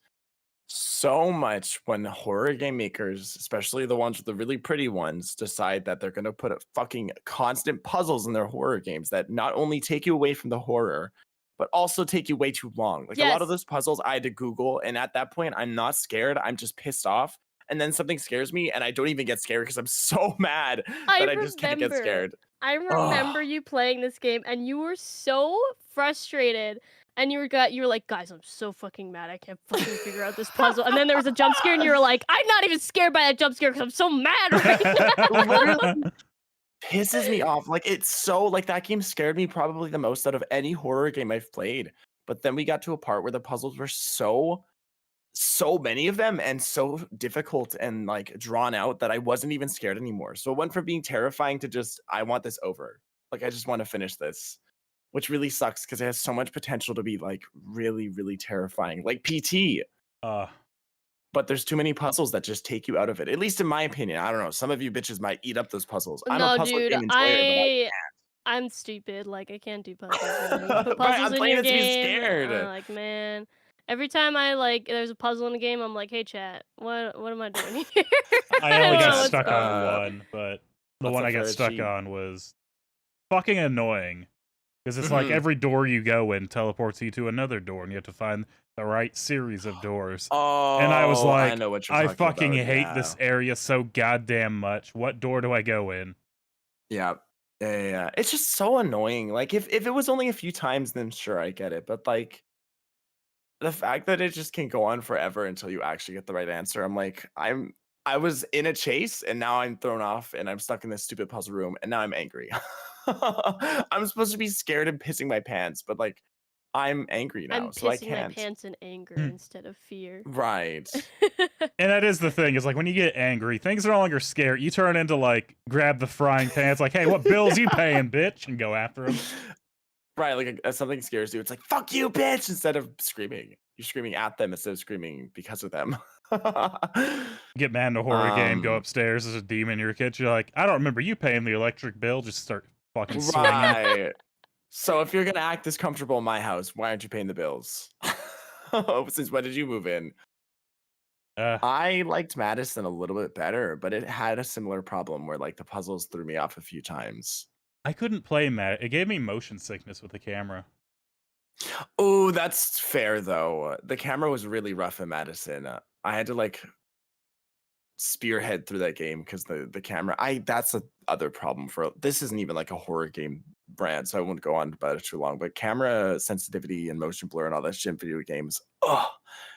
so much when horror game makers, especially the ones with the really pretty ones, decide that they're going to put fucking constant puzzles in their horror games that not only take you away from the horror, but also take you way too long. Like a lot of Yes. those puzzles I had to Google, and at that point, I'm not scared. I'm just pissed off. And then something scares me, and I don't even get scared because I'm so mad that I just can't get scared. I remember you playing this game, and you were so frustrated, and you were like, guys, I'm so fucking mad. I can't fucking figure out this puzzle. And then there was a jump scare, and you were like, I'm not even scared by that jump scare because I'm so mad right now. Literally pisses me off. Like it's so like that game scared me probably the most out of any horror game I've played. But then we got to a part where the puzzles were so many of them and so difficult and like drawn out that I wasn't even scared anymore. So it went from being terrifying to just I want this over. Like I just want to finish this, which really sucks because it has so much potential to be like really, really terrifying, like PT. But there's too many puzzles that just take you out of it. At least in my opinion. I don't know. Some of you bitches might eat up those puzzles. I'm a No, puzzle dude, game enjoyer, I'm stupid. Like, I can't do puzzles. Like, you put but I'm puzzles in playing your it to be game. scared. Like, man, every time there's a puzzle in a game, I'm like, hey, chat, what am I doing here? I only don't know got what's stuck going on on. one, but the What's one up I got for a stuck cheat? on was fucking annoying. Because it's like Mhm. every door you go in teleports you to another door, and you have to find the right series of doors. Oh, And I was I like, know what you're I talking fucking about. hate Yeah. this area so goddamn much. What door do I go in? Yeah. Yeah. It's just so annoying. Like if it was only a few times, then sure, I get it. But like the fact that it just can go on forever until you actually get the right answer, I'm like, I was in a chase and now I'm thrown off and I'm stuck in this stupid puzzle room and now I'm angry. I'm supposed to be scared and pissing my pants, but like I'm angry now, I'm so I pissing my can't. pants in anger Hmm. instead of fear. Right. And that is the thing, is like when you get angry, things are no longer scary. You turn into like grab the frying pan. It's like, hey, what bills you paying, bitch? And go after them. Right, like something scares you. It's like "fuck you, bitch!" instead of screaming. You're screaming at them instead of screaming because of them. Get mad in a horror game, go Um, upstairs, there's a demon in your kitchen. You're like, I don't remember you paying the electric bill. Just start fucking swinging. right. So if you're gonna act this comfortable in my house, why aren't you paying the bills? Since when did you move in? I liked Madison a little bit better, but it had a similar problem where like the puzzles threw me off a few times. I couldn't play Matt. It gave me motion sickness with the camera. Oh, that's fair though. The camera was really rough in Madison. I had to like spearhead through that game because the camera. That's a other problem for this. Isn't even like a horror game brand, so I won't go on about it too long. But camera sensitivity and motion blur and all that shit in video games. Oh,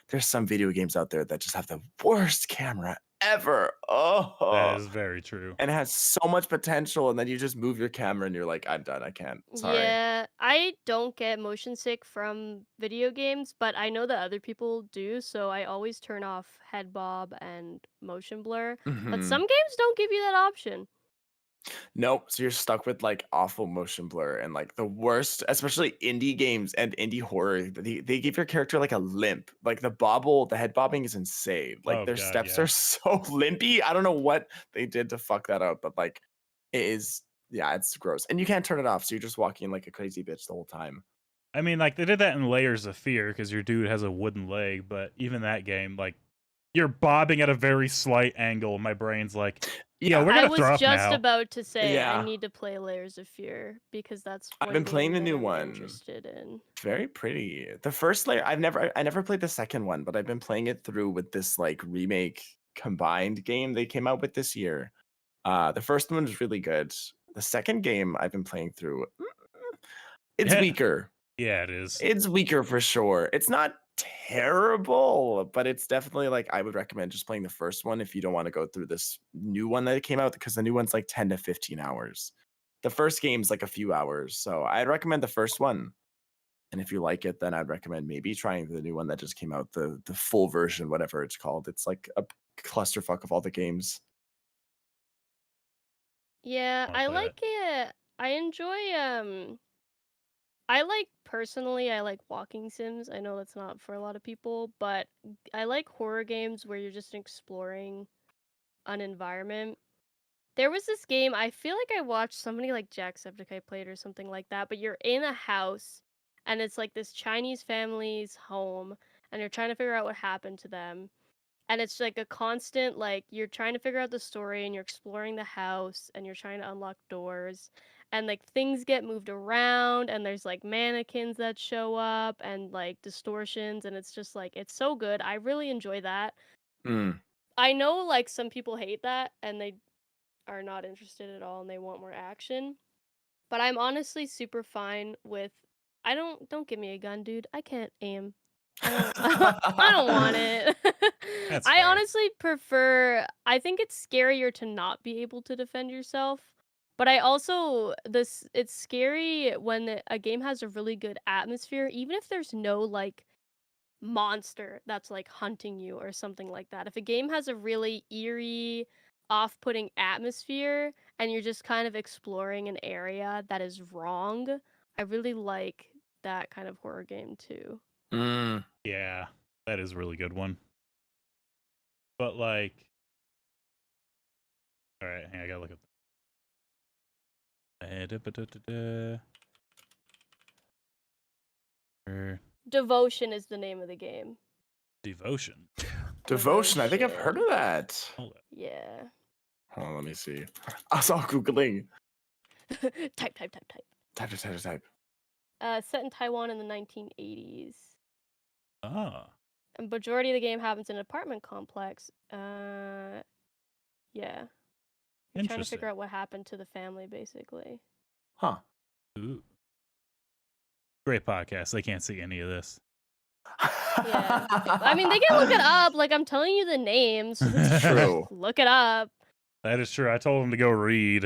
there's some video games out there that just have the worst camera ever. That Oh, is very true. and it has so much potential, and then you just move your camera and you're like, I'm done. I can't. Sorry. Yeah, I don't get motion sick from video games, but I know that other people do, so I always turn off head bob and motion blur. But Mhm. some games don't give you that option. Nope. So you're stuck with like awful motion blur and like the worst, especially indie games and indie horror. They give your character like a limp. Like the head bobbing is insane. Like Oh, their God, steps yeah. are so limpy. I don't know what they did to fuck that up, but like it is, yeah, it's gross. And you can't turn it off. So you're just walking like a crazy bitch the whole time. I mean, like, they did that in Layers of Fear because your dude has a wooden leg, but even that game, like, you're bobbing at a very slight angle. My brain's like, yeah, we're I gonna was throw up just now. about to say I Yeah. need to play Layers of Fear because that's I've one been playing game the that new I'm one. interested in. Very pretty. The first layer, I never played the second one, but I've been playing it through with this like remake combined game they came out with this year. The first one was really good. The second game I've been playing through, it's Yeah. weaker. Yeah, it is. It's weaker for sure. It's not terrible, but it's definitely like I would recommend just playing the first one if you don't want to go through this new one that came out because the new one's like 10 to 15 hours. The first game's like a few hours. So I'd recommend the first one. And if you like it, then I'd recommend maybe trying the new one that just came out, the full version, whatever it's called. It's like a clusterfuck of all the games. Yeah, I'll I play like that. it. I like walking sims. I know that's not for a lot of people, but I like horror games where you're just exploring an environment. There was this game, I feel like I watched somebody like Jacksepticeye play it or something like that, but you're in a house and it's like this Chinese family's home and you're trying to figure out what happened to them. And it's like a constant, like, you're trying to figure out the story and you're exploring the house and you're trying to unlock doors. and like things get moved around, and there's like mannequins that show up and like distortions, and it's just like it's so good. I really enjoy that. Mm. I know like some people hate that and they are not interested at all and they want more action. But I'm honestly super fine with don't give me a gun, dude. I can't aim. I don't want it. That's I fair. honestly I think it's scarier to not be able to defend yourself. But it's scary when a game has a really good atmosphere, even if there's no like monster that's like hunting you or something like that. If a game has a really eerie, off-putting atmosphere and you're just kind of exploring an area that is wrong, I really like that kind of horror game too. Mm. Yeah, that is a really good one. But like, all right, hang on, I gotta look up. Devotion is the name of the game. Devotion. Devotion. I think I've heard of that. Hold up. Yeah. Hold on, let me see. I saw Googling. Type. Type. Set in Taiwan in the 1980s. Ah. A majority of the game happens in an apartment complex. Yeah. You're trying to figure out what happened to the family, basically. Huh. Ooh. Great podcast. They can't see any of this. Yeah. I mean, they can look it up. Like, I'm telling you the names. It's true. Look it up. That is true. I told them to go read.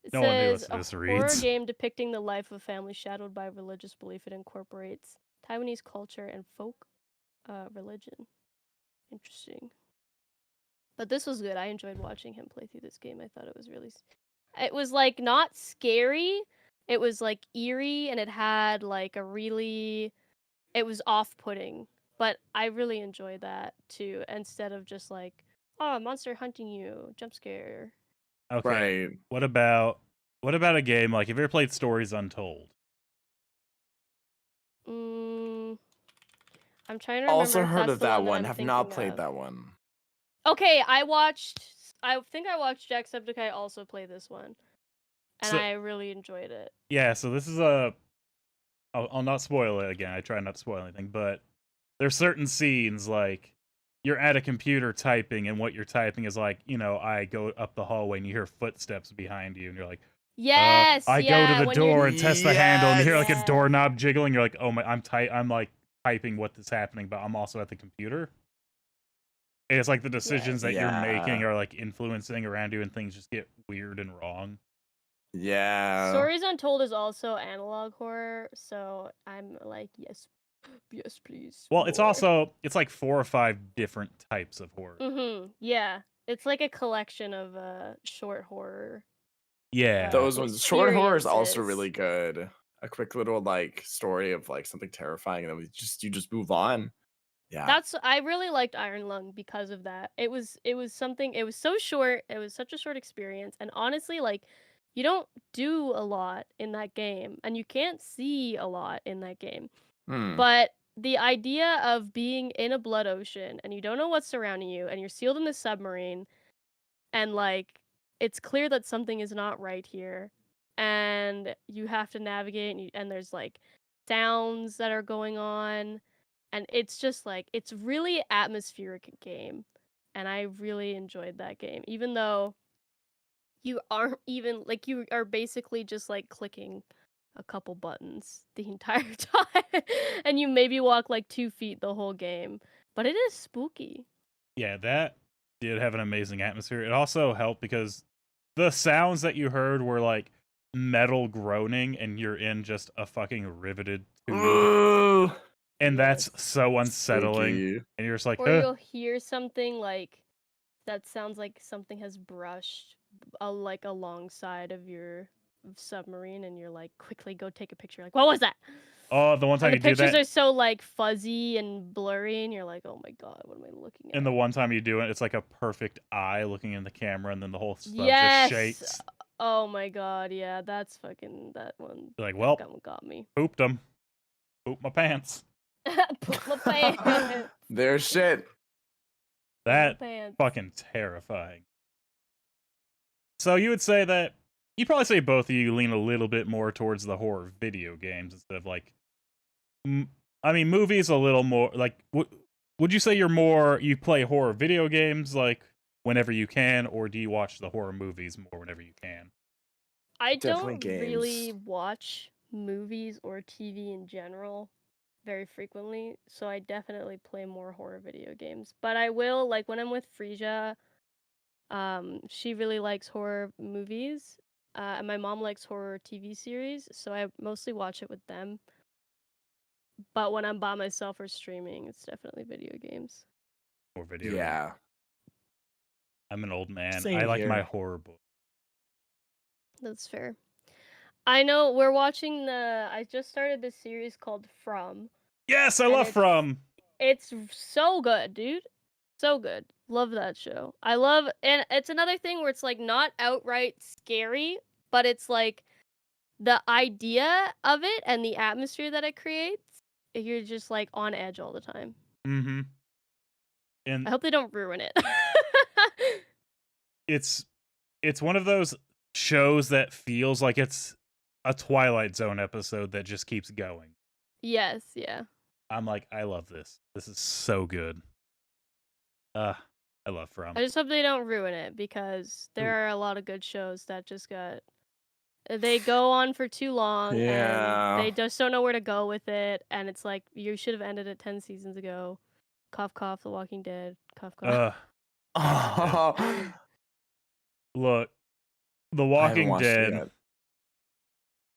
It No one who says listens to a this horror reads. game depicting the life of a family shadowed by religious belief. It incorporates Taiwanese culture and folk religion. Interesting. But this was good. I enjoyed watching him play through this game. I thought it was really... It was, like, not scary. It was, like, eerie, and it had, like, a really... It was off-putting. But I really enjoyed that, too. Instead of just, like, oh, a monster hunting you. Jump scare. Okay. Right. What about a game like, have you ever played Stories Untold? I'm trying to remember. Also if heard that's of the that one. one. I'm Have not thinking played of. that one. Okay, I think I watched Jacksepticeye also play this one. And I really enjoyed it. Yeah, so this is I'll not spoil it again. I try not to spoil anything, but there's certain scenes like you're at a computer typing, and what you're typing is like, I go up the hallway and you hear footsteps behind you, and you're like, Yes, I go to the door and test the handle, and you hear like a doorknob jiggling. You're like, oh my, I'm like typing what is happening, but I'm also at the computer. And it's like the decisions that you're making are like influencing around you, and things just get weird and wrong. Yeah. Stories Untold is also analog horror, so I'm like, yes, please. Well, it's like 4 or 5 different types of horror. Yeah, it's like a collection of short horror. Yeah, those ones. Short horror is also really good. A quick little like story of like something terrifying, and then you just move on. Yeah. I really liked Iron Lung because of that. It was so short. It was such a short experience, and honestly, like, you don't do a lot in that game, and you can't see a lot in that game. But the idea of being in a blood ocean and you don't know what's surrounding you, and you're sealed in this submarine, and like it's clear that something is not right here, and you have to navigate, and there's like sounds that are going on, and it's just like it's really atmospheric game, and I really enjoyed that game, even though you aren't even like you are basically just like clicking a couple buttons the entire time, and you maybe walk like 2 feet the whole game, but it is spooky. Yeah, that did have an amazing atmosphere. It also helped because the sounds that you heard were like metal groaning, and you're in just a fucking riveted tube. And that's so unsettling. Spooky. And you're just like, or you'll hear something like that sounds like something has brushed like alongside of your submarine, and you're like, quickly go take a picture. Like, what was that? Oh, the one time you do that. The pictures are so like fuzzy and blurry, and you're like, oh my god, what am I looking at? And the one time you do it, it's like a perfect eye looking in the camera, and then the whole stuff just shakes. Oh my god, yeah, that's fucking that one. You're like, well, got me. Pooped them. Pooped my pants. Poop my pants. There's shit. That fucking terrifying. So you would say that you probably say both of you lean a little bit more towards the horror video games instead of like. I mean, movies a little more like. Would you say you play horror video games like whenever you can, or do you watch the horror movies more whenever you can? I Definitely don't really games. watch movies or TV in general very frequently, so I definitely play more horror video games. But I will, like, when I'm with Frisia, she really likes horror movies, and my mom likes horror TV series, so I mostly watch it with them. But when I'm by myself or streaming, it's definitely video games. Or video games. Yeah. I'm an old man. Same I like my here. horror book. That's fair. I know we're watching I just started this series called From. Yes, I And love From. It's so good, dude. So good. Love that show. And it's another thing where it's like not outright scary, but it's like the idea of it and the atmosphere that it creates, you're just like on edge all the time. Mm-hmm. And I hope they don't ruin it. it's one of those shows that feels like it's a Twilight Zone episode that just keeps going. Yes, yeah. I'm like, I love this. This is so good. I love From. I just hope they don't ruin it because there are a lot of good shows that just they go on for too long Yeah. and they just don't know where to go with it, and it's like you should have ended it 10 seasons ago. Cough cough, The Walking Dead. Cough cough. Look, The I haven't Walking watched it Dead. yet.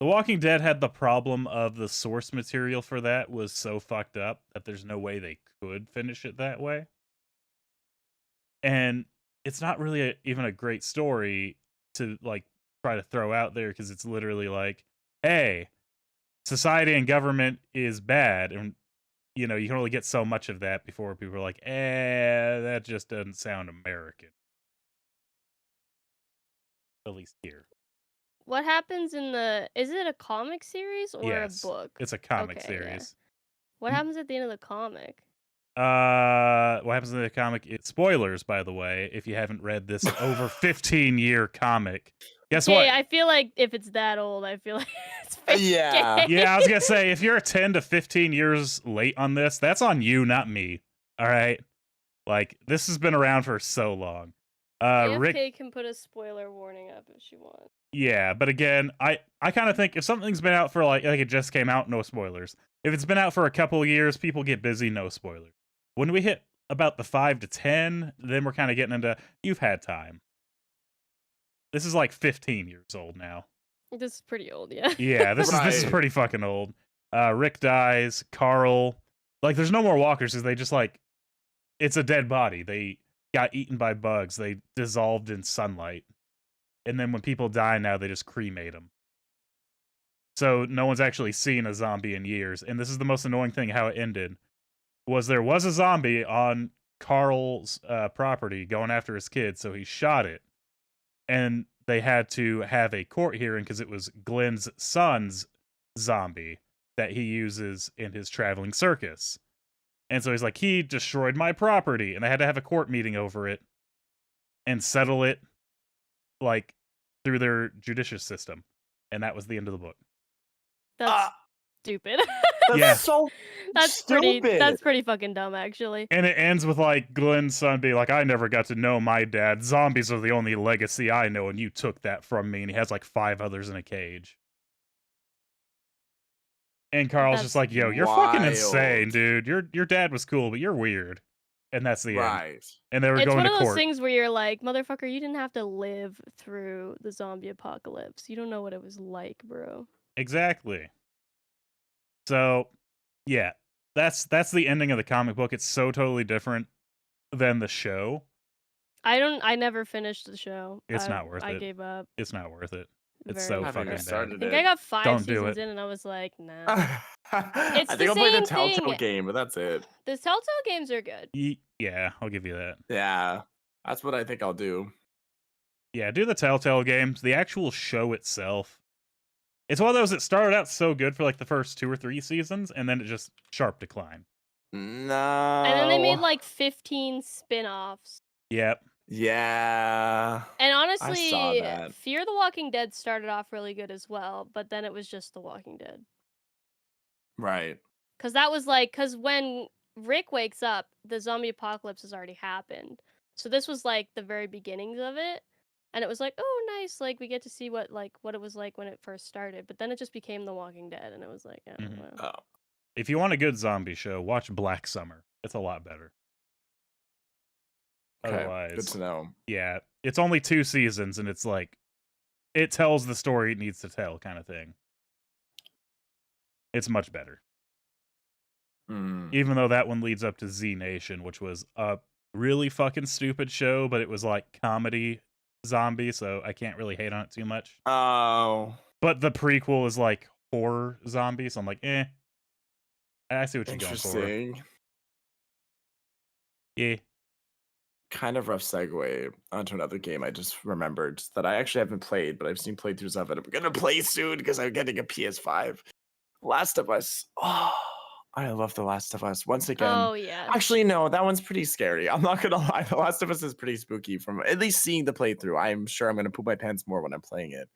The Walking Dead had the problem of the source material for that was so fucked up that there's no way they could finish it that way. And it's not really even a great story to like try to throw out there because it's literally like, hey, society and government is bad, and you know you can only get so much of that before people are like, that just doesn't sound American. At least here. What happens is it a comic series or Yes, a book? it's a comic Okay, series. Yeah. What happens at the end of the comic? What happens in the comic? It's spoilers, by the way, if you haven't read this over 15-year comic. Guess what? I feel like if it's that old, I feel like it's fake. Yeah. Yeah, I was gonna say, if you're 10 to 15 years late on this, that's on you, not me. All right? Like, this has been around for so long. AFK can put a spoiler warning up if she wants. Yeah, but again, I kind of think if something's been out for like it just came out, no spoilers. If it's been out for a couple of years, people get busy, no spoilers. When we hit about the 5 to 10, then we're kind of getting into you've had time. This is like 15 years old now. This is pretty old, yeah. Yeah, this is pretty fucking old. Rick dies, Carl, like there's no more walkers because they just like it's a dead body. They got eaten by bugs. They dissolved in sunlight. And then when people die now, they just cremate them. So no one's actually seen a zombie in years. And this is the most annoying thing, how it ended. There was a zombie on Carl's property going after his kid, so he shot it. And they had to have a court hearing because it was Glenn's son's zombie that he uses in his traveling circus. And so he's like, he destroyed my property. And they had to have a court meeting over it and settle it like through their judicious system. And that was the end of the book. That's stupid. That's so that's stupid. That's pretty fucking dumb, actually. And it ends with like Glenn's son being like, I never got to know my dad. Zombies are the only legacy I know, and you took that from me. And he has like 5 others in a cage. And Carl's just like, yo, you're fucking insane, dude. Your dad was cool, but you're weird. And that's the end. And they were going to court. It's one of those things where you're like, motherfucker, you didn't have to live through the zombie apocalypse. You don't know what it was like, bro. Exactly. So, yeah, that's the ending of the comic book. It's so totally different than the show. I never finished the show. It's not worth it. I gave up. It's not worth it. It's Very so fucking bad. I think I got 5 seasons in and I was like, nah. I think I'll play the Telltale game, but that's it. The Telltale games are good. Yeah, I'll give you that. Yeah, that's what I think I'll do. Yeah, do the Telltale games. The actual show itself, it's one of those that started out so good for like the first 2 or 3 seasons, and then it just sharp decline. No. And then they made like 15 spin-offs. Yep. Yeah. And I saw honestly, that. Fear the Walking Dead started off really good as well, but then it was just The Walking Dead. Right. Because because when Rick wakes up, the zombie apocalypse has already happened. So this was like the very beginnings of it. And it was like, oh, nice. Like we get to see what it was like when it first started. But then it just became The Walking Dead, and it was like, oh, wow. Oh. If you want a good zombie show, watch Black Summer. It's a lot better. Okay. Otherwise, Good to know. Yeah, it's only 2 seasons, and it's like it tells the story it needs to tell, kind of thing. It's much better. Even though that one leads up to Z Nation, which was a really fucking stupid show, but it was like comedy zombie, so I can't really hate on it too much. Oh. But the prequel is like horror zombie, so I'm like, eh. I see what you're going for. Interesting. Yeah. Kind of rough segue onto another game I just remembered that I actually haven't played, but I've seen playthroughs of it. I'm gonna play soon because I'm getting a PS5. Last of Us. Oh, I love The Last of Us. Once again. Oh, yeah. Actually, no, that one's pretty scary. I'm not gonna lie. The Last of Us is pretty spooky from at least seeing the playthrough. I'm sure I'm gonna poop my pants more when I'm playing it.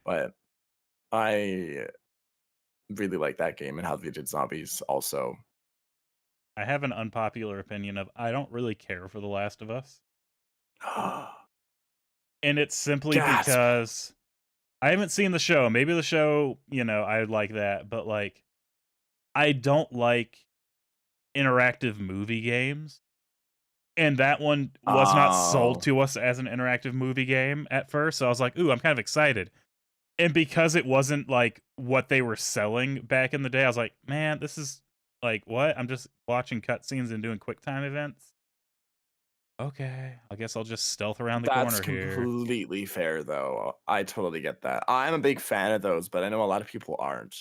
But I really like that game and how they did zombies also. I have an unpopular opinion of I don't really care for The Last of Us. And it's simply Gasp. because I haven't seen the show. Maybe the show, I would like that, but like I don't like interactive movie games. And that one was not sold to us as an interactive movie game at first. So I was like, ooh, I'm kind of excited. And because it wasn't like what they were selling back in the day, I was like, man, this is like what? I'm just watching cutscenes and doing QuickTime events. Okay, I guess I'll just stealth around the corner here. That's completely fair, though. I totally get that. I'm a big fan of those, but I know a lot of people aren't.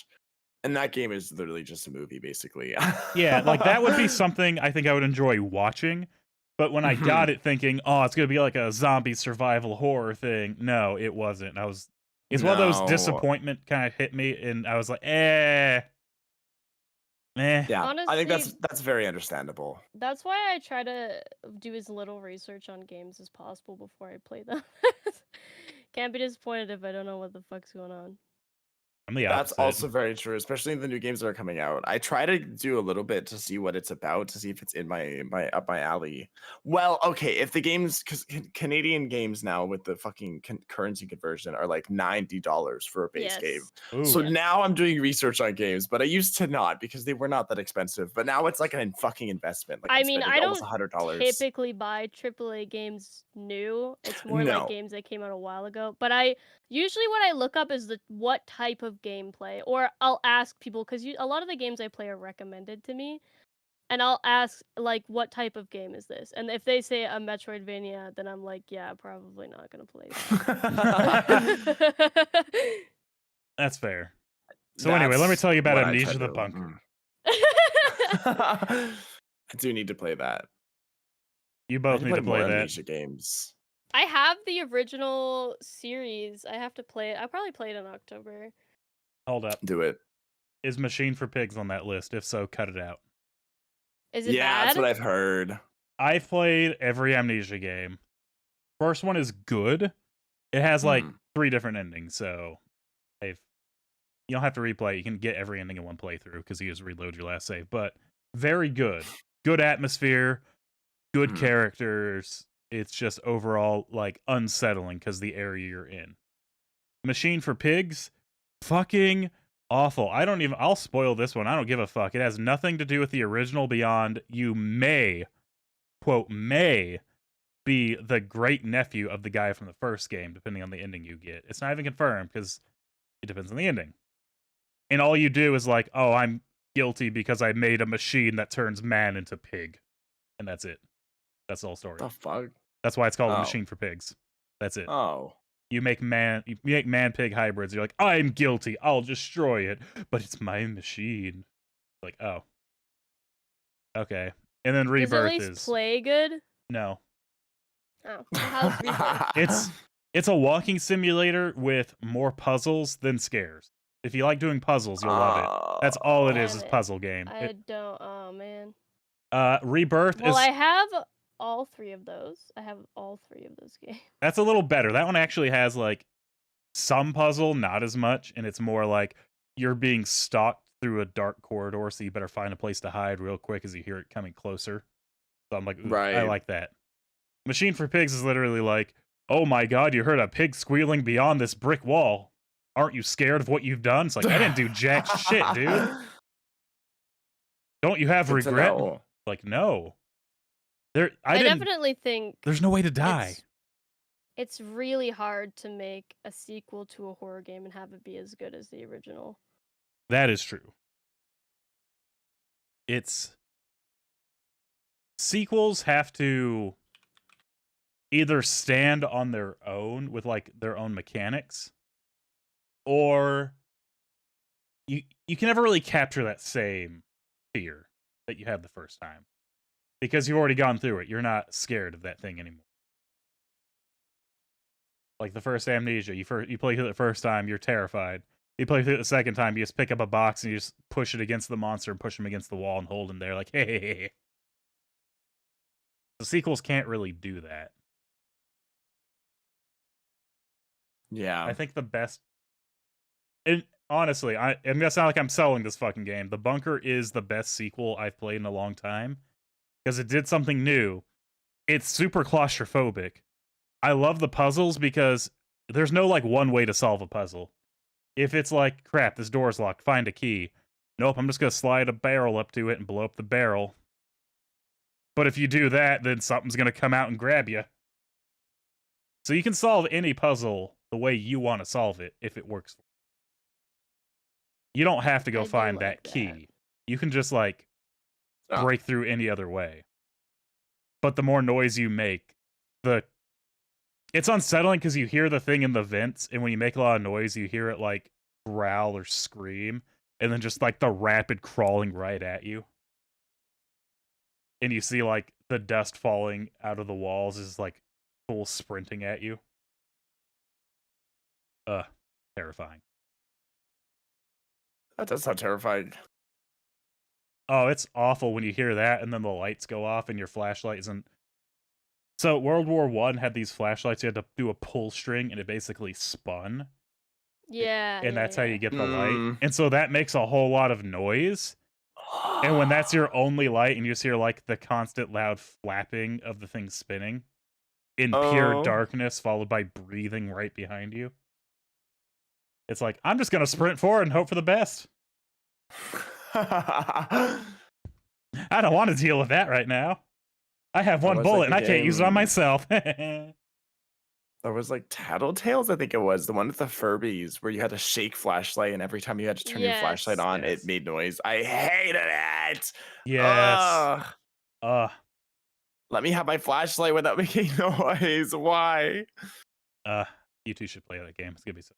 And that game is literally just a movie, basically. Yeah, like that would be something I think I would enjoy watching. But when I got it thinking, oh, it's going to be like a zombie survival horror thing. No, it wasn't. It's one of those disappointment kind of hit me, and I was like, meh. Yeah, honestly, I think that's very understandable. That's why I try to do as little research on games as possible before I play them. Can't be disappointed if I don't know what the fuck's going on. I'm the That's opposite. also very true, especially in the new games that are coming out. I try to do a little bit to see what it's about, to see if it's in my up my alley. Well, okay, if the games, because Canadian games now with the fucking currency conversion are like $90 for a base game. Ooh. So now I'm doing research on games, but I used to not because they were not that expensive. But now it's like a fucking investment. Like I mean, I don't $100. typically buy AAA games new. It's more like games that came out a while ago. But usually what I look up is what type of gameplay, or I'll ask people, because a lot of the games I play are recommended to me, and I'll ask like, what type of game is this? And if they say a Metroidvania, then I'm like, yeah, probably not gonna play that. That's fair. So anyway, let me tell you about Amnesia the Bunker. I do need to play that. You both need to play that. Amnesia games. I have the original series. I have to play it. I'll probably play it in October. Hold up. Do it. Is Machine for Pigs on that list? If so, cut it out. Is it bad? That's what I've heard. I've played every Amnesia game. First one is good. It has like 3 different endings, so you don't have to replay. You can get every ending in one playthrough because you just reload your last save. But very good. Good atmosphere. Good characters. It's just overall like unsettling because the area you're in. Machine for Pigs, fucking awful. I'll spoil this one. I don't give a fuck. It has nothing to do with the original beyond you may, quote, may be the great nephew of the guy from the first game, depending on the ending you get. It's not even confirmed because it depends on the ending. And all you do is like, oh, I'm guilty because I made a machine that turns man into pig. And that's it. That's the whole story. The fuck? That's why it's called a Machine for Pigs. That's it. Oh. You make man-pig hybrids. You're like, I'm guilty. I'll destroy it. But it's my machine. Like, oh. Okay. And then Rebirth Does at least play good? No. Oh. How's Rebirth? It's a walking simulator with more puzzles than scares. If you like doing puzzles, you'll love it. That's all it is puzzle game. I don't. Oh man. Rebirth is. Well, I have all 3 of those. I have all 3 of those games. That's a little better. That one actually has like some puzzle, not as much, and it's more like you're being stalked through a dark corridor, so you better find a place to hide real quick as you hear it coming closer. So I'm like, ooh, I Right. like that. Machine for Pigs is literally like, oh my god, you heard a pig squealing beyond this brick wall. Aren't you scared of what you've done? It's like, I didn't do jack shit, dude. Don't you have Good to regret? know. Like, no. I definitely think There's no way to die. it's really hard to make a sequel to a horror game and have it be as good as the original. That is true. Sequels have to either stand on their own with like their own mechanics, or you can never really capture that same fear that you had the first time because you've already gone through it. You're not scared of that thing anymore. Like the first Amnesia, you play through it the first time, you're terrified. You play through it the second time, you just pick up a box and you just push it against the monster and push him against the wall and hold him there like, hey. The sequels can't really do that. Yeah. I think the best... And honestly, I'm gonna sound like I'm selling this fucking game. The Bunker is the best sequel I've played in a long time because it did something new. It's super claustrophobic. I love the puzzles because there's no like one way to solve a puzzle. If it's like, crap, this door's locked, find a key. Nope, I'm just gonna slide a barrel up to it and blow up the barrel. But if you do that, then something's gonna come out and grab you. So you can solve any puzzle the way you want to solve it if it works for you. You don't have to go find that key. You can just like break through any other way. But the more noise you make, it's unsettling because you hear the thing in the vents, and when you make a lot of noise, you hear it like growl or scream, and then just like the rapid crawling right at you. And you see like the dust falling out of the walls is like full sprinting at you. Terrifying. That does sound terrifying. Oh, it's awful when you hear that and then the lights go off and your flashlight isn't. So World War I had these flashlights. You had to do a pull string and it basically spun. Yeah. And that's how you get the light. Mm. And so that makes a whole lot of noise. And when that's your only light and you just hear like the constant loud flapping of the thing spinning in pure darkness followed by breathing right behind you. It's like, I'm just going to sprint forward and hope for the best. I don't want to deal with that right now. I have one bullet and I can't use it on myself. There was like Tattletales, I think it was. The one with the Furbies where you had to shake flashlight and every time you had to turn your flashlight on, it made noise. I hated it. Yes. Let me have my flashlight without making noise. Why? You two should play that game. It's gonna be so.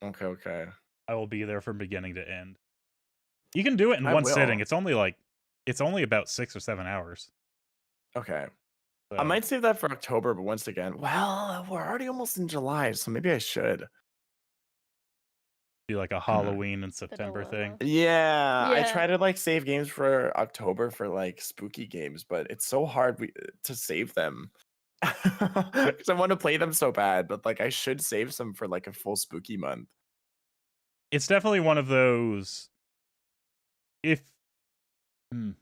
Okay. I will be there from beginning to end. You can do it in one sitting. It's only about 6 or 7 hours. Okay. So. I might save that for October, but once again, well, we're already almost in July, so maybe I should. Do like a Halloween and September thing. Yeah, I try to like save games for October for like spooky games, but it's so hard to save them. Because I want to play them so bad, but like I should save some for like a full spooky month. It's definitely one of those. I'm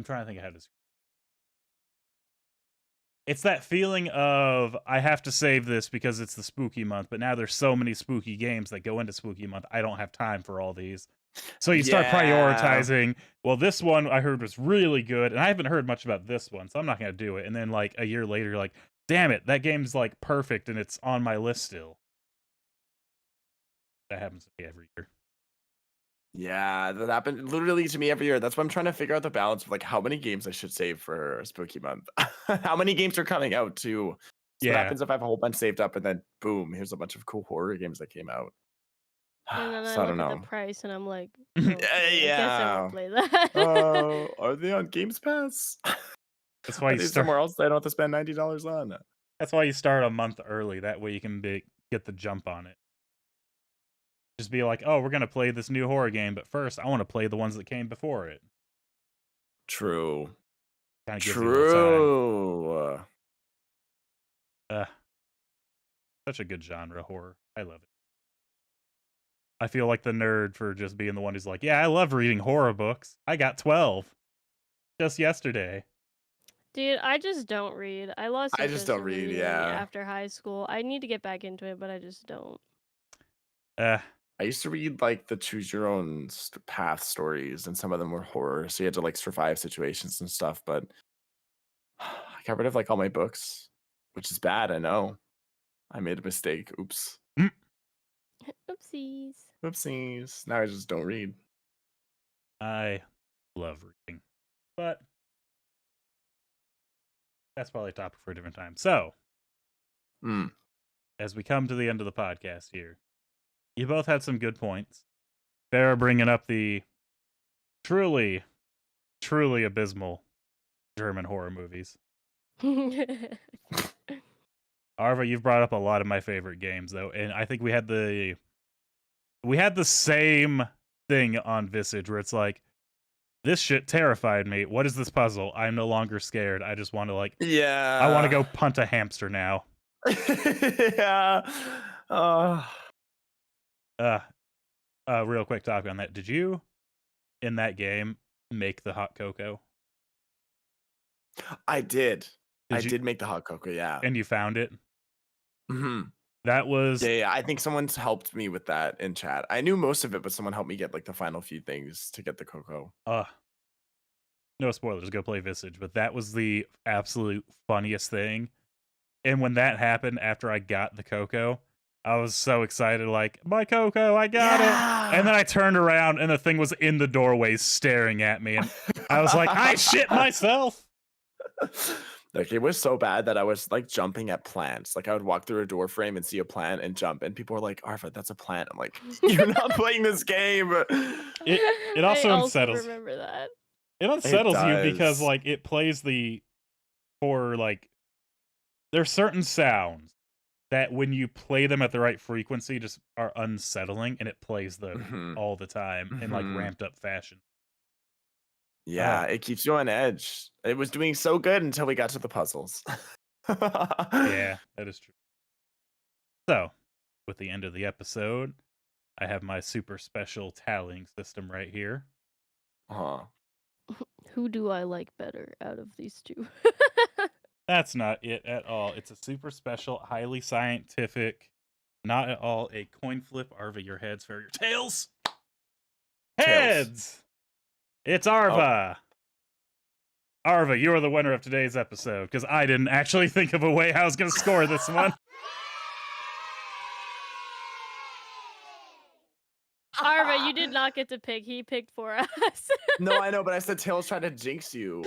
trying to think of how to. It's that feeling of I have to save this because it's the spooky month, but now there's so many spooky games that go into spooky month. I don't have time for all these. So you start prioritizing, well, this one I heard was really good, and I haven't heard much about this one, so I'm not going to do it. And then like a year later, you're like, damn it, that game's like perfect, and it's on my list still. That happens to me every year. Yeah, that happened literally to me every year. That's why I'm trying to figure out the balance of like how many games I should save for spooky month. How many games are coming out too? So what happens if I have a whole bunch saved up and then boom, here's a bunch of cool horror games that came out. And then So I look at the price and I'm like, okay, I guess I won't play that. Are they on Games Pass? That's why you start somewhere else. I don't have to spend $90 on it. That's why you start a month early. That way you can get the jump on it. Just be like, oh, we're going to play this new horror game, but first I want to play the ones that came before it. True. Kind of gives you a little True. time. Such a good genre, horror. I love it. I feel like the nerd for just being the one who's like, yeah, I love reading horror books. I got 12 just yesterday. Dude, I just don't read. I lost I just interest don't in read, reading yeah. after high school. I need to get back into it, but I just don't. I used to read like the choose your own path stories, and some of them were horror, so you had to like survive situations and stuff. But I got rid of like all my books, which is bad. I know. I made a mistake. Oops. Oopsies. Oopsies. Now I just don't read. I love reading, but that's probably a topic for a different time. So, as we come to the end of the podcast here, you both had some good points. Farrah bringing up the truly, truly abysmal German horror movies. Arva, you've brought up a lot of my favorite games, though, and I think we had the same thing on Visage, where it's like, this shit terrified me. What is this puzzle? I'm no longer scared. I just want to I want to go punt a hamster now. Yeah. Real quick talk on that. Did you, in that game, make the hot cocoa? I did. I did make the hot cocoa, yeah. And you found it? Mm-hmm. That was... Yeah, I think someone's helped me with that in chat. I knew most of it, but someone helped me get like the final few things to get the cocoa. No spoilers, go play Visage, but that was the absolute funniest thing. And when that happened, after I got the cocoa, I was so excited, like, my cocoa, I got it. And then I turned around and the thing was in the doorway staring at me. And I was like, I shit myself. Like, it was so bad that I was like jumping at plants. Like, I would walk through a door frame and see a plant and jump, and people were like, Arva, that's a plant. I'm like, you're not playing this game. It also unsettles. Remember that. It unsettles you because like it plays there's certain sounds that when you play them at the right frequency just are unsettling, and it plays them all the time in like ramped up fashion. Yeah, it keeps you on edge. It was doing so good until we got to the puzzles. Yeah, that is true. So, with the end of the episode, I have my super special tallying system right here. Who do I like better out of these two? That's not it at all. It's a super special, highly scientific, not at all a coin flip. Arva, your heads, for your tails. Heads! It's Arva. Oh. Arva, you are the winner of today's episode, because I didn't actually think of a way I was going to score this one. Arva, you did not get to pick. He picked for us. No, I know, but I said Tails tried to jinx you.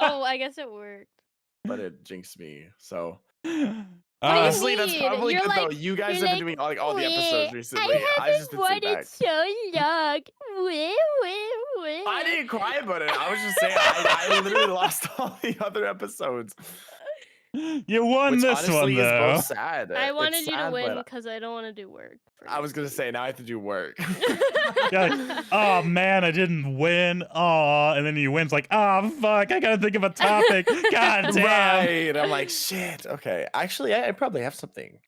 Oh, I guess it worked. But it jinxed me, so... Honestly, that's probably good, though. You guys have been doing all the episodes recently. I just been sitting back. so long. I didn't cry about it. I was just saying, I literally lost all the other episodes. You won Which this honestly one, though. Is both sad. I wanted you to win because I don't want to do work. I was going to say, now I have to do work. Like, oh, man, I didn't win. Aw. And then you win. It's like, oh, fuck, I got to think of a topic. God damn. Right. I'm like, shit. Okay. Actually, I probably have something.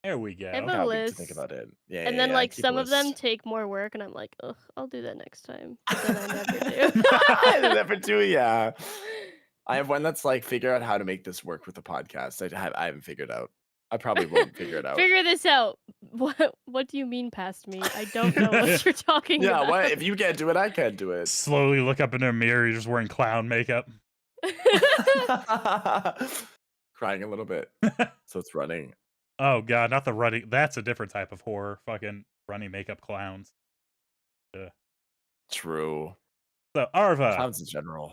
There we go. I have a list. To think about it. Yeah, and then, like, some of them take more work, and I'm like, ugh, I'll do that next time. But then I never do. I never do, yeah. I have one that's like, figure out how to make this work with the podcast. I haven't figured out. I probably won't figure it out. Figure this out. What do you mean past me? I don't know what you're talking about. Yeah, what if you can't do it, I can't do it. Slowly look up in a mirror, you're just wearing clown makeup. Crying a little bit. So it's running. Oh god, not the running. That's a different type of horror. Fucking running makeup clowns. True. So Arva. Clowns in general.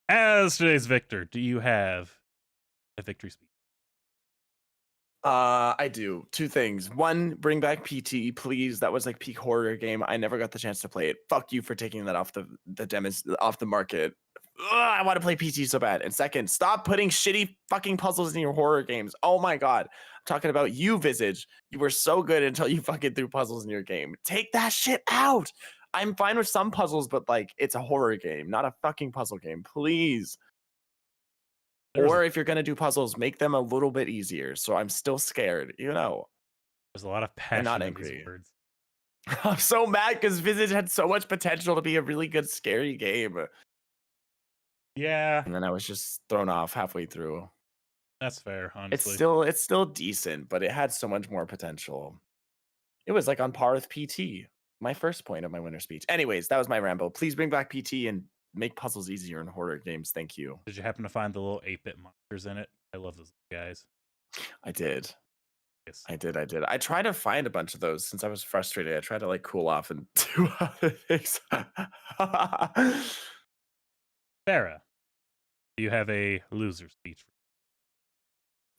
As today's victor, do you have a victory speech? I do. Two things. One, bring back PT, please. That was like peak horror game. I never got the chance to play it. Fuck you for taking that off the demos off the market. Ugh, I want to play PT so bad. And second, stop putting shitty fucking puzzles in your horror games. Oh my god. I'm talking about you, Visage. You were so good until you fucking threw puzzles in your game. Take that shit out. I'm fine with some puzzles, but like it's a horror game, not a fucking puzzle game. Please. Or if you're gonna do puzzles, make them a little bit easier. So I'm still scared, you know. There's a lot of I'm not passion in angry. these words. I'm so mad because Visage had so much potential to be a really good scary game. Yeah, And then I was just thrown off halfway through. that's fair, honestly. It's still decent, but it had so much more potential. It was like on par with PT. My first point of my winter speech. Anyways, that was my ramble. Please bring back PT and make puzzles easier in horror games. Thank you. Did you happen to find the little 8-bit monsters in it? I love those guys. I did. Yes. I did. I tried to find a bunch of those since I was frustrated. I tried to like cool off and do other things. Farah, do you have a loser speech?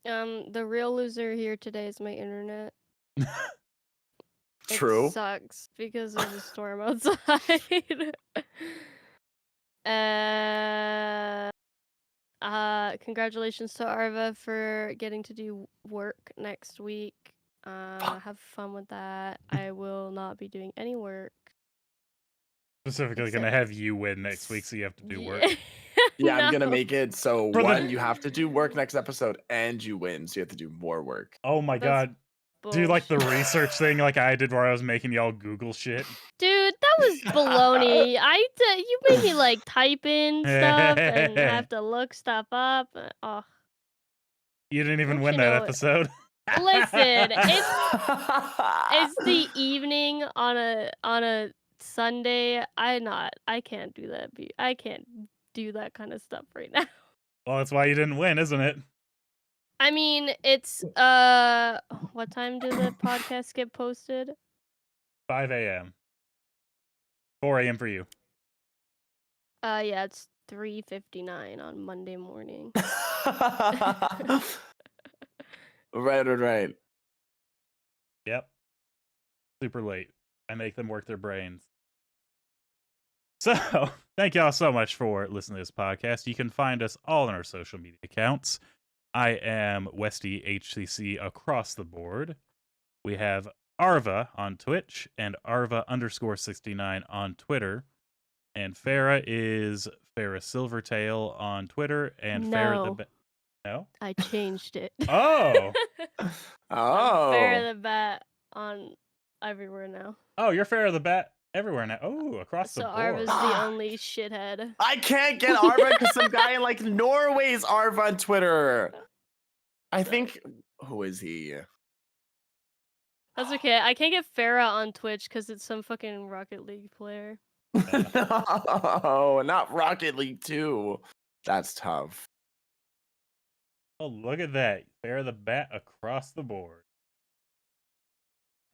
The real loser here today is my internet. True. It sucks because there's a storm outside. Congratulations to Arva for getting to do work next week. Have fun with that. I will not be doing any work. Specifically gonna have you win next week, so you have to do work. Yeah, No. I'm gonna make it so For the- one, you have to do work next episode, and you win, so you have to do more work. Oh my That's god. Do like the bullshit. research thing like I did where I was making y'all Google shit? Dude, that was baloney. You made me like type in stuff and have to look stuff up. Oh, You didn't even Don't win you that know it? episode. Listen, it's the evening on a Sunday. I can't do that. I can't do that kind of stuff right now. Well, that's why you didn't win, isn't it? I mean, it's what time did the podcast get posted? 5 a.m. 4 a.m. for you. Yeah, it's 3:59 on Monday morning. Right. Yep. Super late. I make them work their brains. So, thank y'all so much for listening to this podcast. You can find us all on our social media accounts. I am Westy HCC across the board. We have Arva on Twitch and Arva_69 on Twitter. And Farah is Farah Silvertail on Twitter and Farah the No? I changed it. Oh! Farah the Bat on everywhere now. Oh, you're Farah the Bat everywhere now. Oh, across the So board. Arva's the only shithead. I can't get Arva because some guy in like Norway's Arva on Twitter. I think, who is he? That's okay. I can't get Farah on Twitch because it's some fucking Rocket League player. No, not Rocket League 2. That's tough. Oh, look at that. Farah the Bat across the board.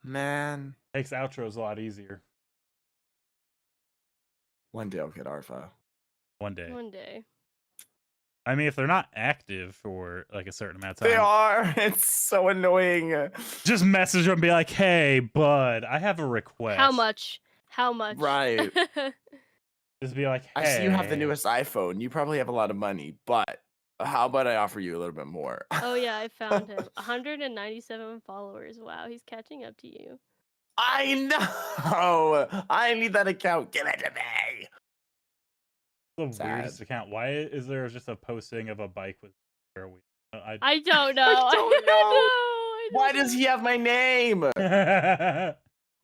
Man. Makes outros a lot easier. One day I'll get Arva. One day. One day. I mean, if they're not active for like a certain amount of time. They are. It's so annoying. Just message them and be like, hey, bud, I have a request. How much? Right. Just be like, hey. I see you have the newest iPhone. You probably have a lot of money, but how about I offer you a little bit more? Oh yeah, I found him. 197 followers. Wow, he's catching up to you. I know. I need that account. Give it to me. The Sad. weirdest account. Why is there just a posting of a bike with a wheel? I don't know. I don't know. I Why don't does know. he have my name?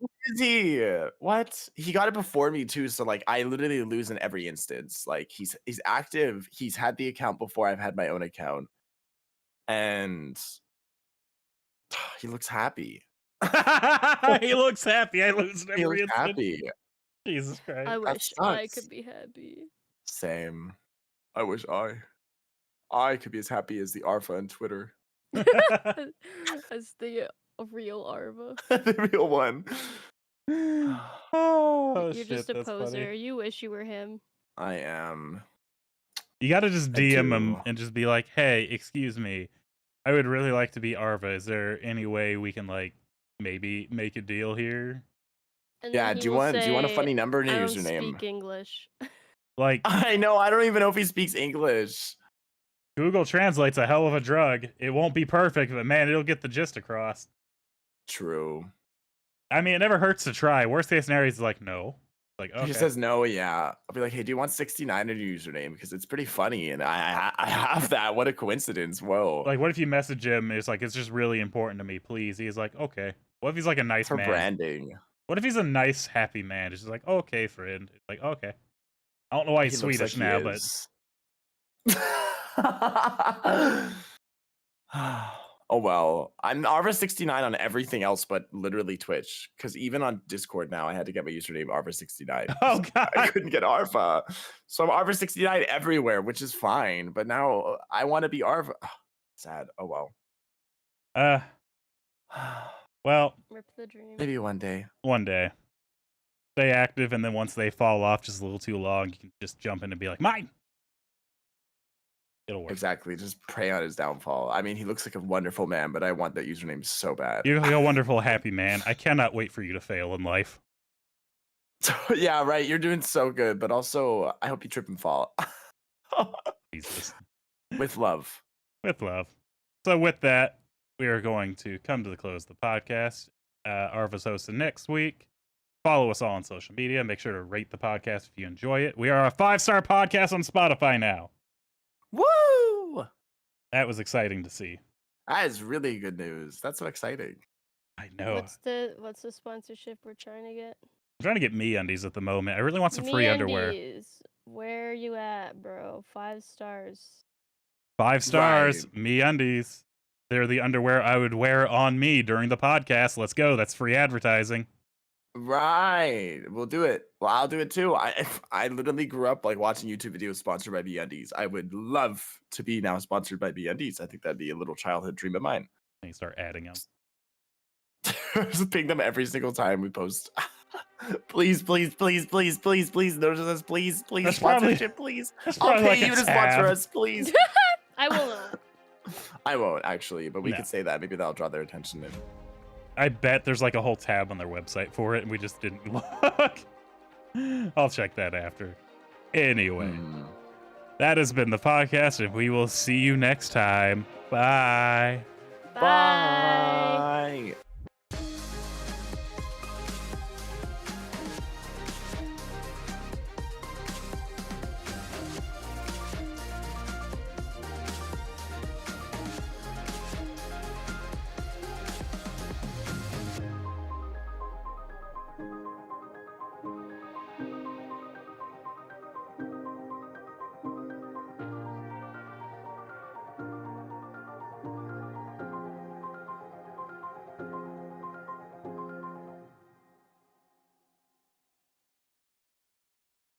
Who is he? What? He got it before me too, so like I literally lose in every instance. Like he's active. He's had the account before I've had my own account, and he looks happy. He looks happy. I lose in He every looks instant. happy. Jesus Christ. I wish I sucks. could be happy. Same. I wish I could be as happy as the Arva on Twitter. As the real Arva. The real one. Oh, You're shit, just a that's poser. funny. You wish you were him. I am. You gotta just I DM him do. and just be like, hey, excuse me. I would really like to be Arva. Is there any way we can like maybe make a deal here? And Yeah, then do he you will want a say, funny number and I a don't username? speak English. Like, I know, I don't even know if he speaks English. Google Translate's a hell of a drug. It won't be perfect, but man, it'll get the gist across. True. I mean, it never hurts to try. Worst case scenario is like, no. Like, If okay. he says no, yeah. I'll be like, hey, do you want 69 in your username? Because it's pretty funny, and I have that. What a coincidence. Whoa. Like, what if you message him and it's like, it's just really important to me, please? He's like, okay. What if he's like a nice For man? branding. What if he's a nice, happy man? It's just like, okay, friend. It's like, okay. I don't know why he's He looks Swedish like he now, but is. Oh well, I'm Arva 69 on everything else but literally Twitch. Because even on Discord now, I had to get my username Arva 69. oh I god. couldn't get Arva, so I'm Arva 69 everywhere, which is fine. But now I want to be Arva. Sad. Oh well. Well, Rip the dream. Maybe one day. one day. Stay active, and then once they fall off just a little too long, you can just jump in and be like, mine! It'll work. Exactly. Just pray on his downfall. I mean, he looks like a wonderful man, but I want that username so bad. You're like a wonderful, happy man. I cannot wait for you to fail in life. Yeah, right. You're doing so good, but also I hope you trip and fall. Jesus. With love. With love. So with that, we are going to come to the close of the podcast. Arva's hosting next week. Follow us all on social media. Make sure to rate the podcast if you enjoy it. We are a 5-star podcast on Spotify now. Woo! That was exciting to see. That is really good news. That's so exciting. I know. What's the sponsorship we're trying to get? I'm trying to get MeUndies at the moment. I really want some free underwear. Where are you at, bro? 5 stars. 5 stars. Right. MeUndies. They're the underwear I would wear on me during the podcast. Let's go. That's free advertising. Right. We'll do it. Well, I'll do it too. I literally grew up like watching YouTube videos sponsored by MeUndies. I would love to be now sponsored by MeUndies. I think that'd be a little childhood dream of mine. And you start adding them. Just ping them every single time we post. Please, please, please, please, please, please, notice us, please, please, That's probably- sponsorship, please. That's I'll probably pay like you a to sponsor tab. us, please. I will not. I won't actually, but we No. could say that. Maybe that'll draw their attention in. I bet there's like a whole tab on their website for it, and we just didn't look. I'll check that after. Anyway, that has been the podcast, and we will see you next time. Bye. Bye. Bye.